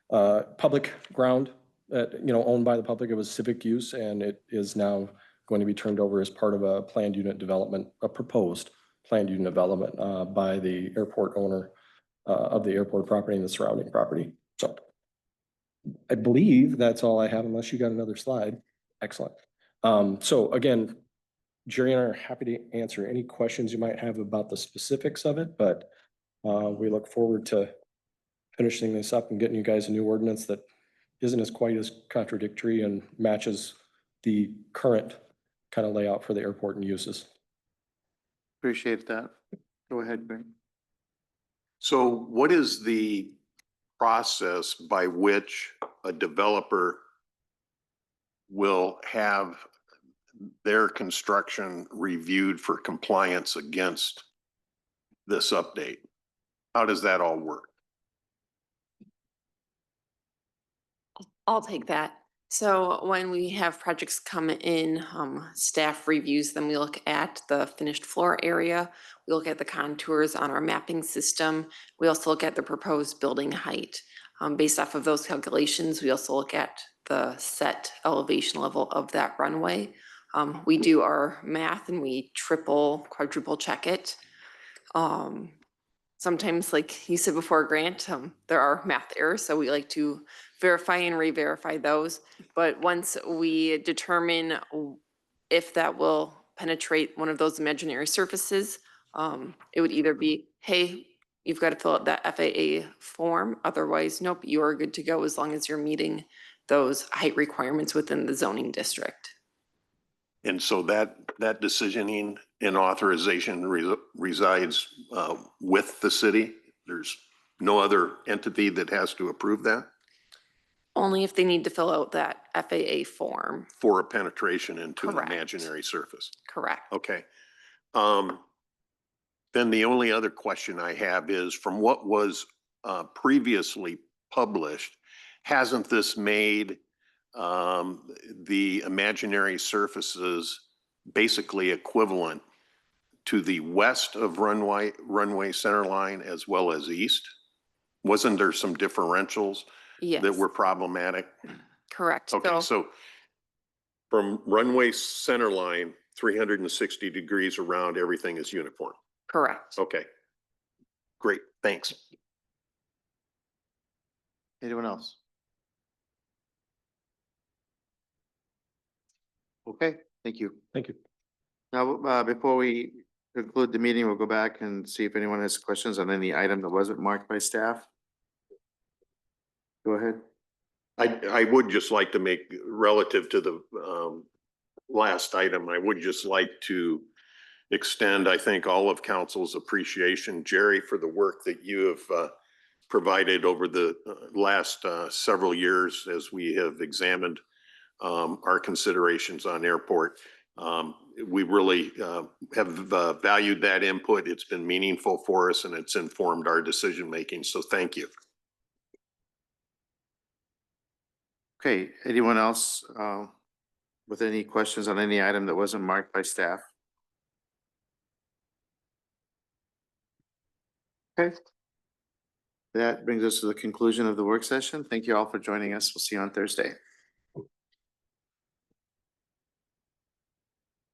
public ground that, owned by the public. It was civic use, and it is now going to be turned over as part of a planned unit development, a proposed planned unit development by the airport owner of the airport property and the surrounding property. So I believe that's all I have, unless you got another slide. Excellent. So again, Jerry and I are happy to answer any questions you might have about the specifics of it, but we look forward to finishing this up and getting you guys a new ordinance that isn't as quite as contradictory and matches the current kind of layout for the airport and uses. Appreciate that. Go ahead, Greg. So what is the process by which a developer will have their construction reviewed for compliance against this update? How does that all work? I'll take that. So when we have projects come in, staff reviews them. We look at the finished floor area. We look at the contours on our mapping system. We also look at the proposed building height. Based off of those calculations, we also look at the set elevation level of that runway. We do our math and we triple, quadruple check it. Sometimes, like you said before, Grant, there are math errors, so we like to verify and re-verify those. But once we determine if that will penetrate one of those imaginary surfaces, it would either be, hey, you've got to fill out that FAA form. Otherwise, nope, you are good to go as long as you're meeting those height requirements within the zoning district. And so that decisioning and authorization resides with the city? There's no other entity that has to approve that? Only if they need to fill out that FAA form. For a penetration into an Correct. imaginary surface? Correct. Okay. Then the only other question I have is, from what was previously published, hasn't this made the imaginary surfaces basically equivalent to the west of runway center line as well as east? Wasn't there some differentials Yes. that were problematic? Correct. Okay, so from runway center line, 360 degrees around, everything is uniform. Correct. Okay, great, thanks. Anyone else? Okay, thank you. Thank you. Now, before we conclude the meeting, we'll go back and see if anyone has questions on any item that wasn't marked by staff. Go ahead. I would just like to make, relative to the last item, I would just like to extend, I think, all of council's appreciation, Jerry, for the work that you have provided over the last several years as we have examined our considerations on airport. we really have valued that input. It's been meaningful for us and it's informed our decision-making. So thank you. Okay, anyone else with any questions on any item that wasn't marked by staff? Okay. That brings us to the conclusion of the work session. Thank you all for joining us. We'll see you on Thursday.